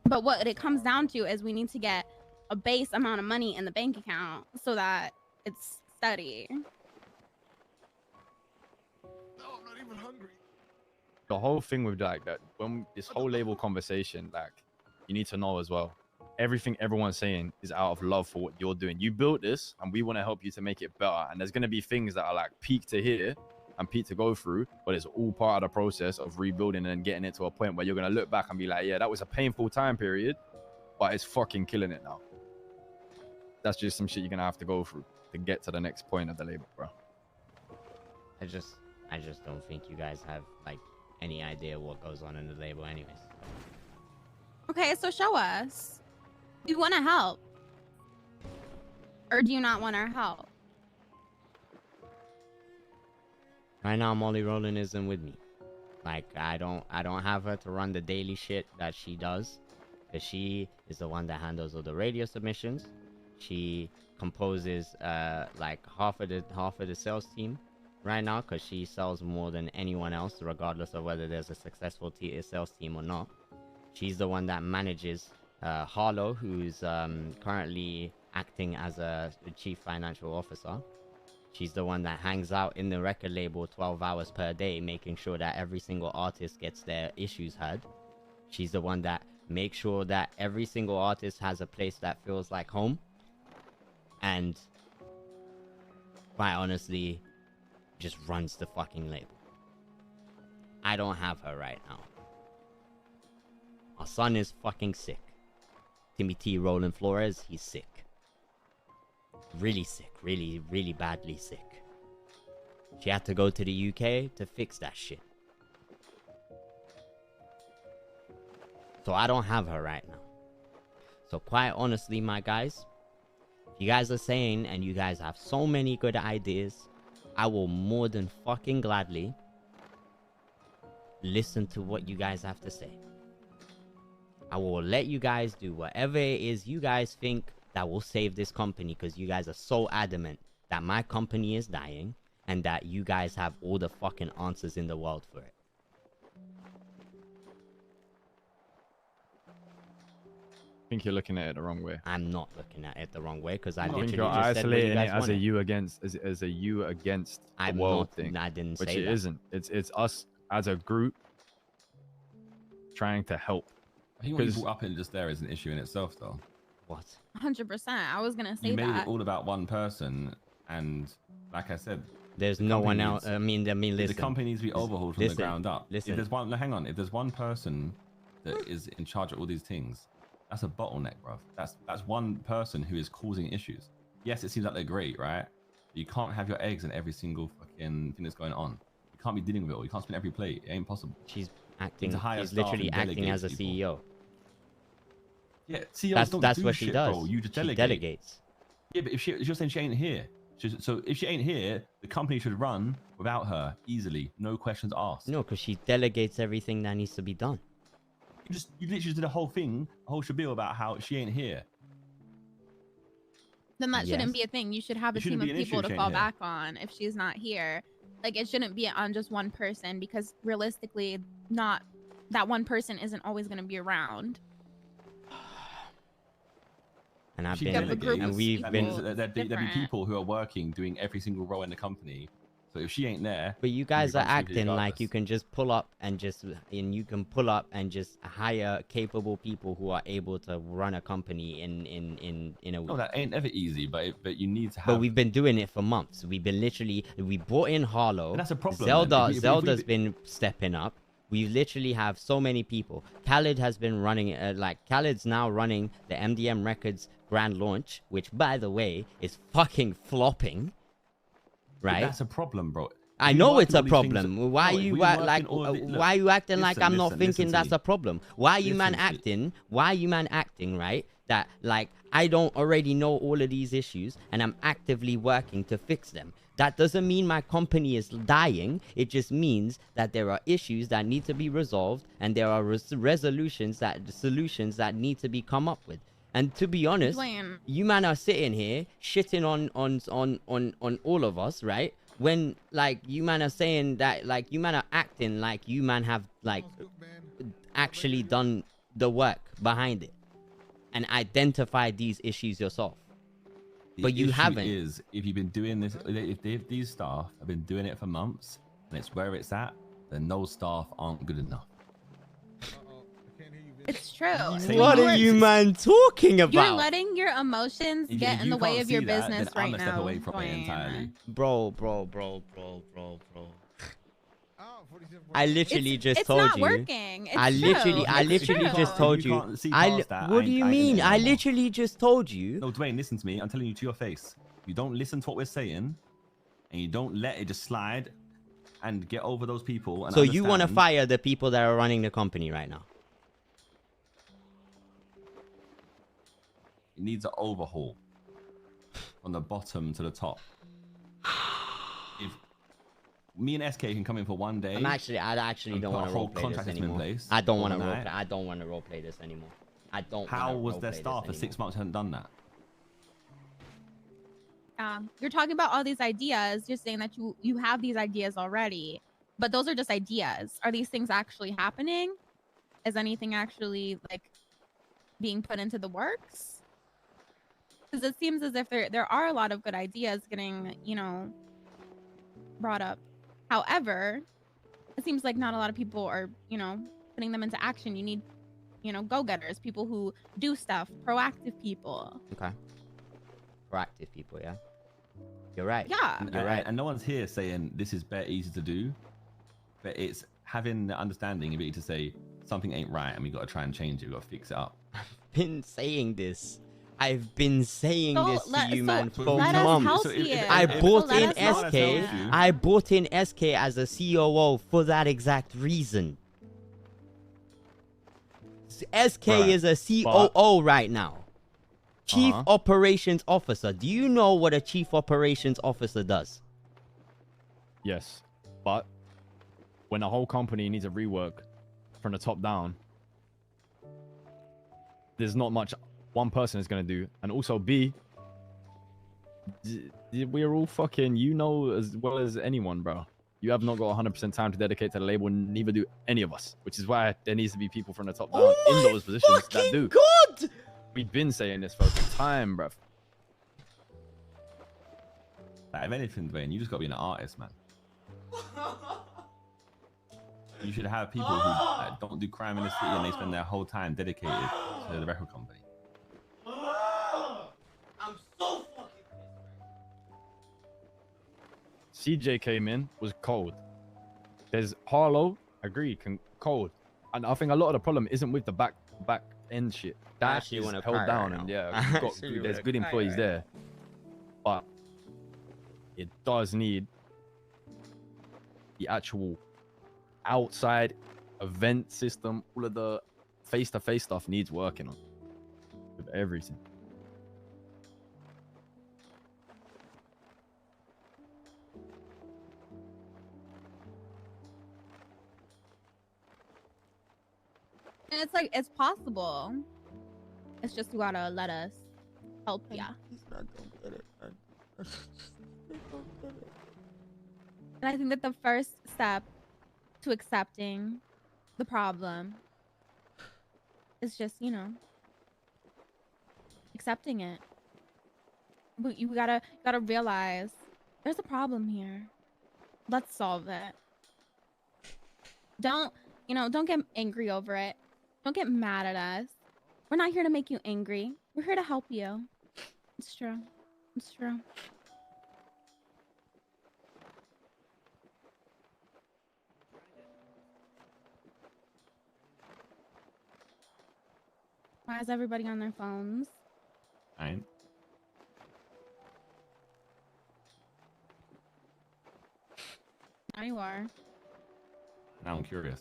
But what it comes down to is we need to get a base amount of money in the bank account so that it's steady. No, I'm not even hungry. The whole thing with like that, when this whole label conversation, like you need to know as well, everything everyone's saying is out of love for what you're doing. You built this and we want to help you to make it better. And there's going to be things that are like peak to here and peak to go through, but it's all part of the process of rebuilding and getting it to a point where you're going to look back and be like, yeah, that was a painful time period, but it's fucking killing it now. That's just some shit you're going to have to go through to get to the next point of the label, bro. I just don't think you guys have like any idea what goes on in the label anyways. Okay, so show us. Do you want to help? Or do you not want our help? Right now, Molly Rowland isn't with me. Like, I don't have her to run the daily shit that she does. Because she is the one that handles all the radio submissions. She composes like half of the sales team right now, because she sells more than anyone else, regardless of whether there's a successful sales team or not. She's the one that manages Harlow, who's currently acting as a chief financial officer. She's the one that hangs out in the record label 12 hours per day, making sure that every single artist gets their issues heard. She's the one that makes sure that every single artist has a place that feels like home. And quite honestly, just runs the fucking label. I don't have her right now. Our son is fucking sick. Timmy T. Roland Flores, he's sick. Really sick. Really, really badly sick. She had to go to the UK to fix that shit. So I don't have her right now. So quite honestly, my guys, if you guys are saying and you guys have so many good ideas, I will more than fucking gladly listen to what you guys have to say. I will let you guys do whatever it is you guys think that will save this company, because you guys are so adamant that my company is dying and that you guys have all the fucking answers in the world for it. I think you're looking at it the wrong way. I'm not looking at it the wrong way, because I I literally think you're just said what you isolating guys it as a wanted. you against as a you against I'm the world not, thing, I didn't which say it that. isn't. It's us as a group trying to help. I think what you 'Cause- brought up in just there is an issue in itself, though. What? 100%. I was gonna say You made that. it all about one person, and like I said, There's the no one company else. needs- I mean, the listen. company needs to be overhauled from the listen, ground up. listen. If there's one, hang on. If there's one person that is in charge of all these things, that's a bottleneck, bro. That's one person who is causing issues. Yes, it seems like they're great, right? But you can't have your eggs in every single fucking thing that's going on. You can't be dealing with it all. You can't spin every plate. It ain't possible. She's acting. to hire She's staff literally and acting as a delegate CEO. Yeah, CEOs don't That's do what shit, she does. bro. You just She delegate. delegates. Yeah, but if you're saying she ain't here, So if she ain't here, the company should run without her easily, no questions asked. No, because she delegates everything that needs to be done. You literally did a whole thing, a whole spiel about how she ain't here. Then that Yes. shouldn't be a thing. You should have a It team shouldn't of be an issue people if to she fall ain't here. back on if she's not here. Like, it shouldn't be on just one person, because realistically, not that one person isn't always going to be around. And I've She been, delegates, and we've that been. means that there'd be different. people who are working, doing every single role in the company. So if she ain't there, But you guys are run smoothly acting like you regardless. can just pull up and just hire capable people who are able to run a company in a week. No, that ain't ever easy, but you need to have. But we've been doing it for months. We brought in Harlow. But that's a problem, Zelda, man. If we- Zelda's been stepping up. We literally have so many people. Khaled has been running it. Khaled's now running the MDM Records grand launch, which, by the way, is fucking flopping. Right? That's a problem, bro. I We know work it's in a all these things- problem. Why No, you we act work like? in all of it. Look, Why you acting like listen, I'm not listen thinking to that's me. a problem? Why you man Listen to me. acting? Why you man acting right? That like I don't already know all of these issues and I'm actively working to fix them. That doesn't mean my company is dying. It just means that there are issues that need to be resolved and there are solutions that need to be come up with. And to be honest, Dwayne. you man are sitting here shitting on all of us, right? When like you man are saying that, like you man are acting like you man have like actually done the work behind it and identified these issues yourself. The But you issue haven't. Is if you've been doing this, if these staff have been doing it for months and it's where it's at, then those staff aren't good enough. It's true. Say What no. are you man talking You're about? letting your emotions If get in you the way can't of your see that, business then I'm right a step now. away from it Dwayne. entirely. Bro. I literally just It's told not you. working. It's I literally It's true. just If told you you. can't see past that, What I do you ain't mean? in it I no more. literally just told you. No, Dwayne, listen to me. I'm telling you to your face. You don't listen to what we're saying, and you don't let it just slide, and get over those people. And So you want to understand- fire the people that are running the company right now? It needs an overhaul from the bottom to the top. If me and SK can come in for one day, I actually and don't put want a to whole roleplay this contract system in anymore. place I don't want to overnight. roleplay. I don't want to roleplay this anymore. I don't. How wanna was their roleplay this staff for 6 anymore. months hadn't done that? You're talking about all these ideas. You're saying that you have these ideas already, but those are just ideas. Are these things actually happening? Is anything actually like being put into the works? Because it seems as if there are a lot of good ideas getting, brought up. However, it seems like not a lot of people are, putting them into action. You need, go-getters, people who do stuff, proactive people. Okay. Proactive people, yeah. You're right. Yeah. You're right. And no one's here saying this is better, easy to do, but it's having the understanding ability to say something ain't right and we got to try and change it. We got to fix it up. Been saying this. I've been saying So this to you, man, for let us months. help So if- you. I if- bought let in us help SK. you. I bought in SK as a COO for that exact reason. SK Right. is a COO right now. Chief Uh-huh. Operations Officer. Do you know what a Chief Operations Officer does? Yes, but when a whole company needs a rework from the top down, there's not much one person is going to do. And also B, we're all fucking, as well as anyone, bro. You have not got 100% time to dedicate to the label, and neither do any of us, which is why there needs to be people from the top down in those positions that do. God! We've been saying this for some time, bruv. Like, if anything, Dwayne, you just got to be an artist, man. You should have people who don't do crime in the city and they spend their whole time dedicated to the record company. I'm so fucking CJ came in, was cold. There's Harlow, agreed, cold. And I think a lot of the problem isn't with the back end shit. I That actually is wanna held cry down, right and now. yeah, I we've got actually there's wanna good cry employees right there. But it does need the actual outside event system. All of the face-to-face stuff needs working on with everything. And it's like, it's possible. It's just you gotta let us help ya. And I think that the first step to accepting the problem is just, you know, accepting it. But you gotta realize there's a problem here. Let's solve it. Don't get angry over it. Don't get mad at us. We're not here to make you angry. We're here to help you. It's true. It's true. Why is everybody on their phones? Fine. Now you are. Now I'm curious.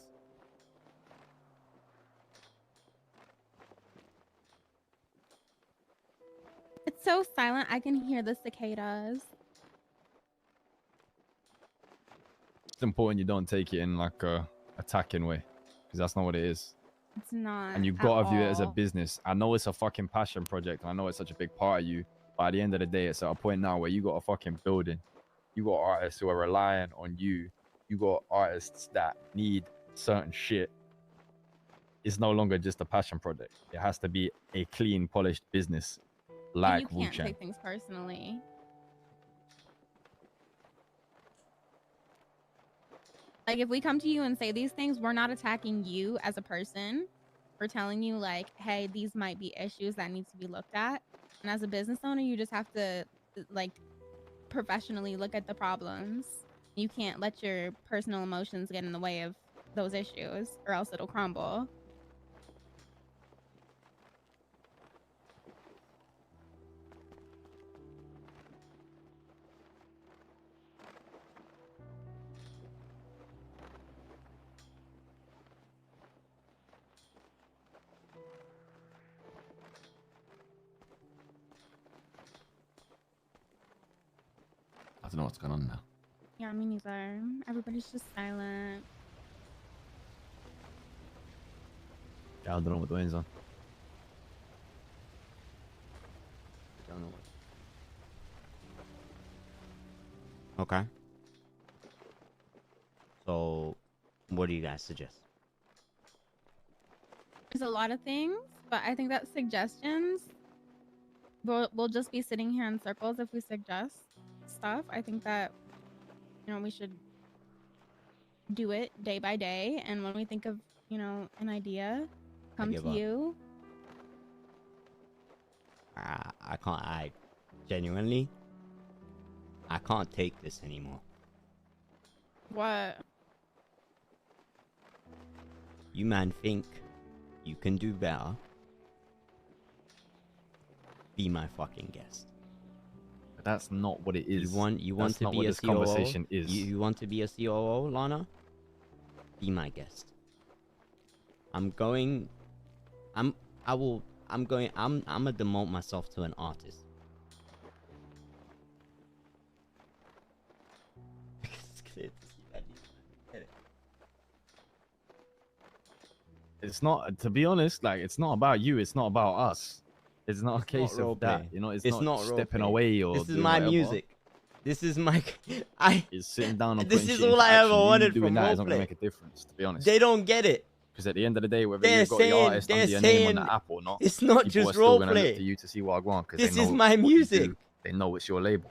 It's so silent. I can hear the cicadas. It's important you don't take it in like a attacking way, because that's not what it is. It's not. And you've got to view it as a business. I know it's a fucking passion project. I know it's such a big part of you, but at the end of the day, it's at a point now where you got a fucking building. You got artists who are relying on you. You got artists that need certain shit. It's no longer just a passion project. It has to be a clean, polished business, like And you can't Vulture. take things personally. Like, if we come to you and say these things, we're not attacking you as a person. We're telling you, like, hey, these might be issues that need to be looked at. And as a business owner, you just have to, like, professionally look at the problems. You can't let your personal emotions get in the way of those issues, or else it'll crumble. I don't know what's going on now. Yeah, me neither. Everybody's just silent. Yeah, I don't know what Dwayne's on. Don't know what. Okay. So, what do you guys suggest? There's a lot of things, but I think that suggestions, we'll just be sitting here in circles if we suggest stuff. I think that, you know, we should do it day by day, and when we think of, you know, an idea, come to you. I can't. I genuinely, I can't take this anymore. What? You man think you can do better? Be my fucking guest. But that's not what it is. You want That's to not be what a this COO? conversation is. You want to be a COO, Lana? Be my guest. I'm gonna demote myself to an artist. It's not, to be honest, like, it's not about you. It's not about us. It's not a case not of that. roleplay. You know, it's It's not not stepping roleplay. away or This is doing my whatever. music. This is my. It's sitting down and This putting is shit into all I ever action. You wanted doing from that is not roleplay. gonna make a difference, to be honest. They don't get it. Because at the end of the day, whether They're you've got the artist saying- under your they're name on saying the app or not, it's not people just are still gonna roleplay. look to you to see what I want. Because This they know is my what you music. do. They know it's your label.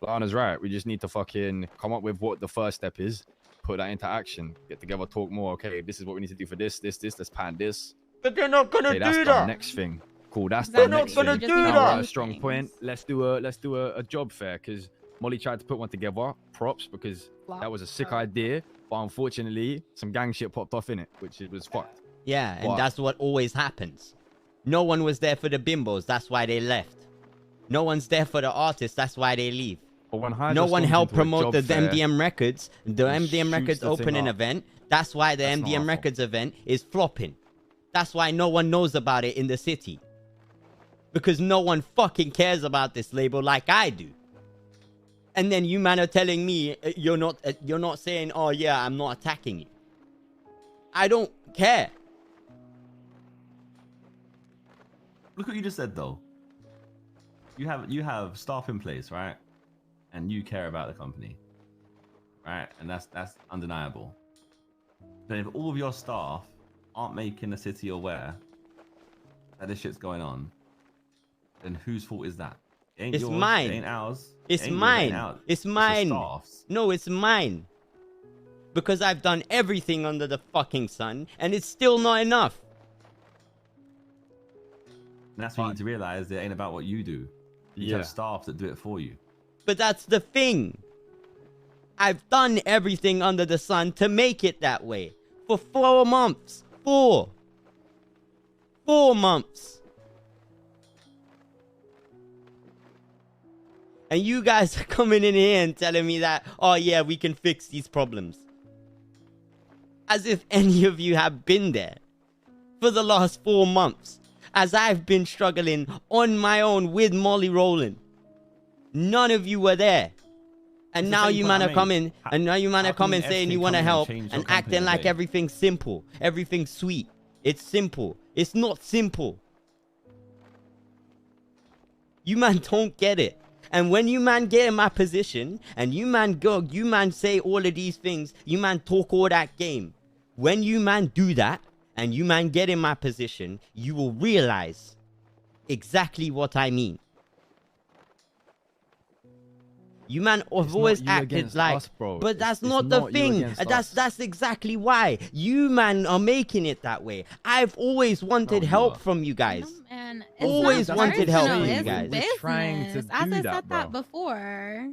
Lana's right. We just need to fucking come up with what the first step is, put that into action, get together, talk more. Okay, this is what we need to do for this. Let's pan this. But they're not gonna Okay, that's do done. that. Next thing. Cool. That's They're done. not Next gonna thing. do Now that. we're at a strong Things. point. Let's do a job fair, because Molly tried to put one together. Props, because that was a sick idea. But unfortunately, some gang shit popped off in it, which it was fucked. Yeah, and What? that's what always happens. No one was there for the bimbos. That's why they left. No one's there for the artists. That's why they leave. But when No one helped promote the MDM. MDM Records, the and MDM shoots Records the thing opening up. event. That's why the That's not our MDM fault. Records event is flopping. That's why no one knows about it in the city. Because no one fucking cares about this label like I do. And then you man are telling me you're not saying, oh yeah, I'm not attacking you. I don't care. Look what you just said though. You have staff in place, right? And you care about the company, right? And that's undeniable. But if all of your staff aren't making the city aware that this shit's going on, then whose fault is that? It ain't It's yours, mine. It ain't ours. It's it ain't mine. Yours, it ain't ours. It's your mine. staff's. No, it's mine. Because I've done everything under the fucking sun, and it's still not enough. And that's when you need to realize it ain't about what you do. You have staff that do it for you. But that's the thing. I've done everything under the sun to make it that way. For 4 months. 4 months. And you guys are coming in here and telling me that, oh yeah, we can fix these problems. As if any of you have been there for the last 4 months. As I've been struggling on my own with Molly Rowland. None of you were there. And now you man are coming, and now you man are coming saying you want to help and acting like everything's simple. Everything's sweet. It's simple. It's not simple. You man don't get it. And when you man get in my position, and you man say all of these things, you man talk all that game. When you man do that, and you man get in my position, you will realize exactly what I mean. You man have always acted like, us, bro. but that's It's not the not you thing. against That's exactly why you man are making it that way. I've always wanted help from you guys. No, man. Always wanted help from you It's guys. business. Trying to As do I said that, that bro. before.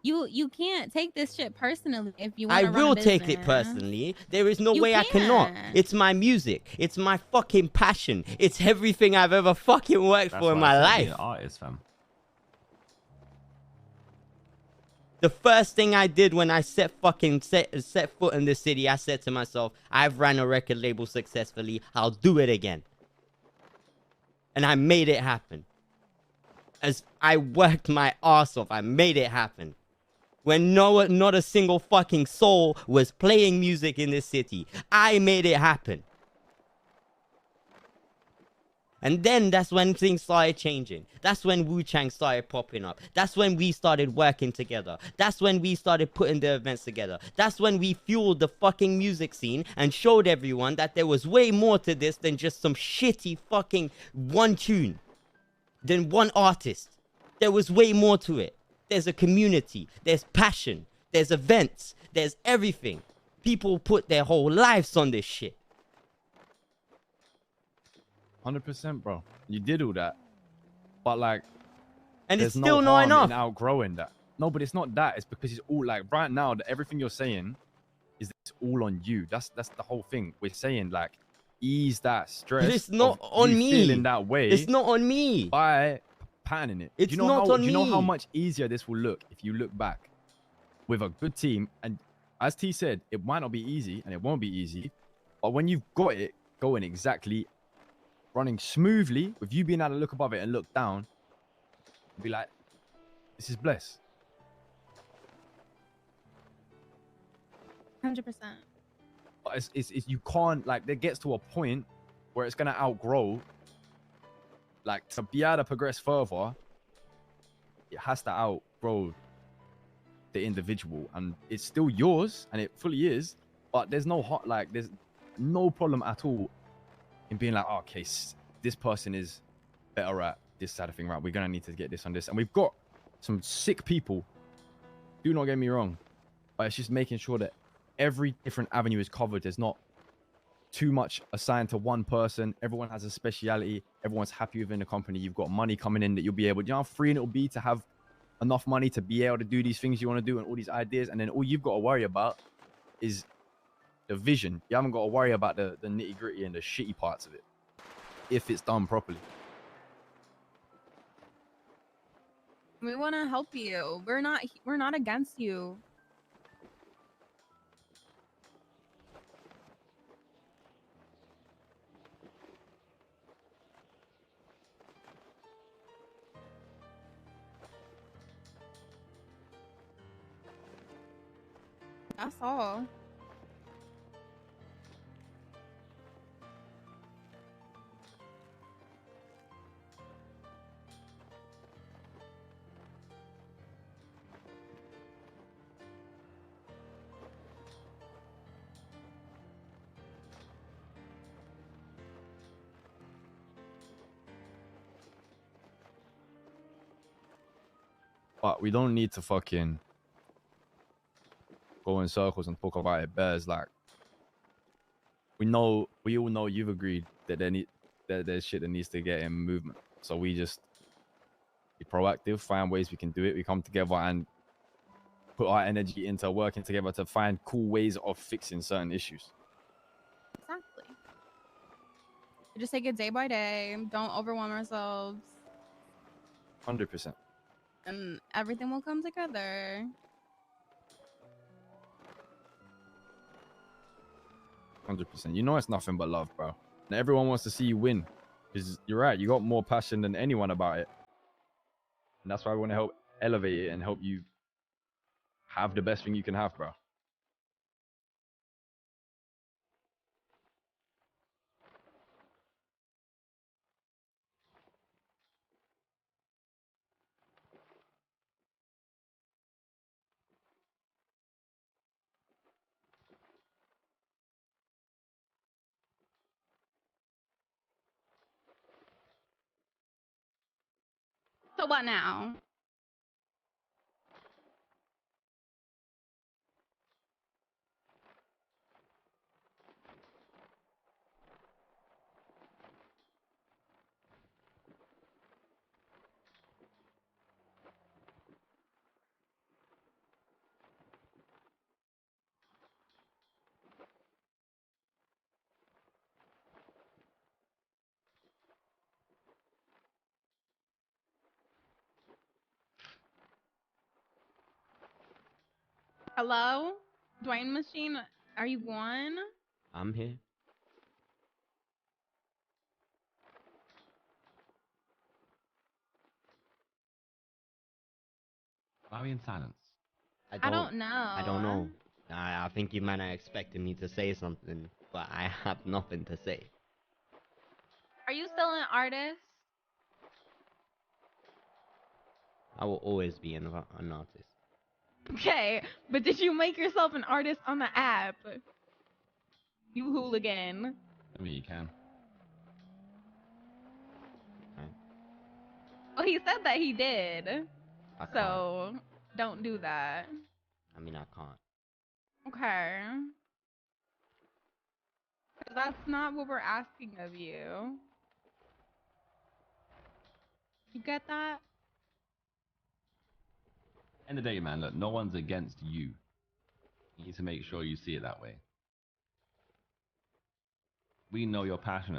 You can't take this shit personally if you want I to run a will take it business. personally. There is no You way I cannot. can't. It's my music. It's my fucking passion. It's everything I've ever fucking worked for in my life. Be an artist, fam. The first thing I did when I set foot in the city, I said to myself, I've ran a record label successfully. I'll do it again. And I made it happen. As I worked my ass off, I made it happen. When not a single fucking soul was playing music in this city, I made it happen. And then that's when things started changing. That's when Wu-Chang started popping up. That's when we started working together. That's when we started putting the events together. That's when we fueled the fucking music scene and showed everyone that there was way more to this than just some shitty fucking one tune. Than one artist. There was way more to it. There's a community. There's passion. There's events. There's everything. People put their whole lives on this shit. 100%, bro. You did all that, but like, and it's there's still no not harm enough. in outgrowing that. No, but it's not that. It's because it's all like right now. Everything you're saying is it's all on you. That's the whole thing. We're saying like, ease that stress. But it's not of on you me. Feeling that way. It's not on me. By patterning it. It's do you know not how, on Do you know how me. much easier this will look if you look back with a good team? And as T said, it might not be easy and it won't be easy, but when you've got it going exactly, running smoothly, with you being able to look above it and look down, be like, this is blessed. 100%. But it's you can't, like, there gets to a point where it's gonna outgrow. Like, to be able to progress further, it has to outgrow the individual, and it's still yours, and it fully is. But there's no there's no problem at all in being like, oh, okay, this person is better at this side of thing, right? We're gonna need to get this on this, and we've got some sick people. Do not get me wrong, but it's just making sure that every different avenue is covered. There's not too much assigned to one person. Everyone has a speciality. Everyone's happy within the company. You've got money coming in that you'll be able, you know how freeing it'll be to have enough money to be able to do these things you want to do and all these ideas, and then all you've got to worry about is the vision. You haven't got to worry about the nitty gritty and the shitty parts of it if it's done properly. We want to help you. We're not against you. That's all. But we don't need to fucking go in circles and talk about it. Bears like we all know you've agreed that there's shit that needs to get in movement. So we just be proactive, find ways we can do it. We come together and put our energy into working together to find cool ways of fixing certain issues. Exactly. We just take it day by day. Don't overwhelm ourselves. 100%. And everything will come together. 100%. You know it's nothing but love, bro. And everyone wants to see you win. Because you're right, you got more passion than anyone about it. And that's why we want to help elevate it and help you have the best thing you can have, bro. So what now? Hello? Dwayne Machine, are you on? I'm here. Why are we in silence? I don't know. I don't know. I think you might have expected me to say something, but I have nothing to say. Are you still an artist? I will always be an artist. Okay, but did you make yourself an artist on the app? You hooligan. I mean, you can. Okay? Well, he said that he did. I can't. So, don't do that. I mean, I can't. Okay. 'Cause that's not what we're asking of you. You get that? End of the day, man, look, no one's against you. You need to make sure you see it that way. We know you're passionate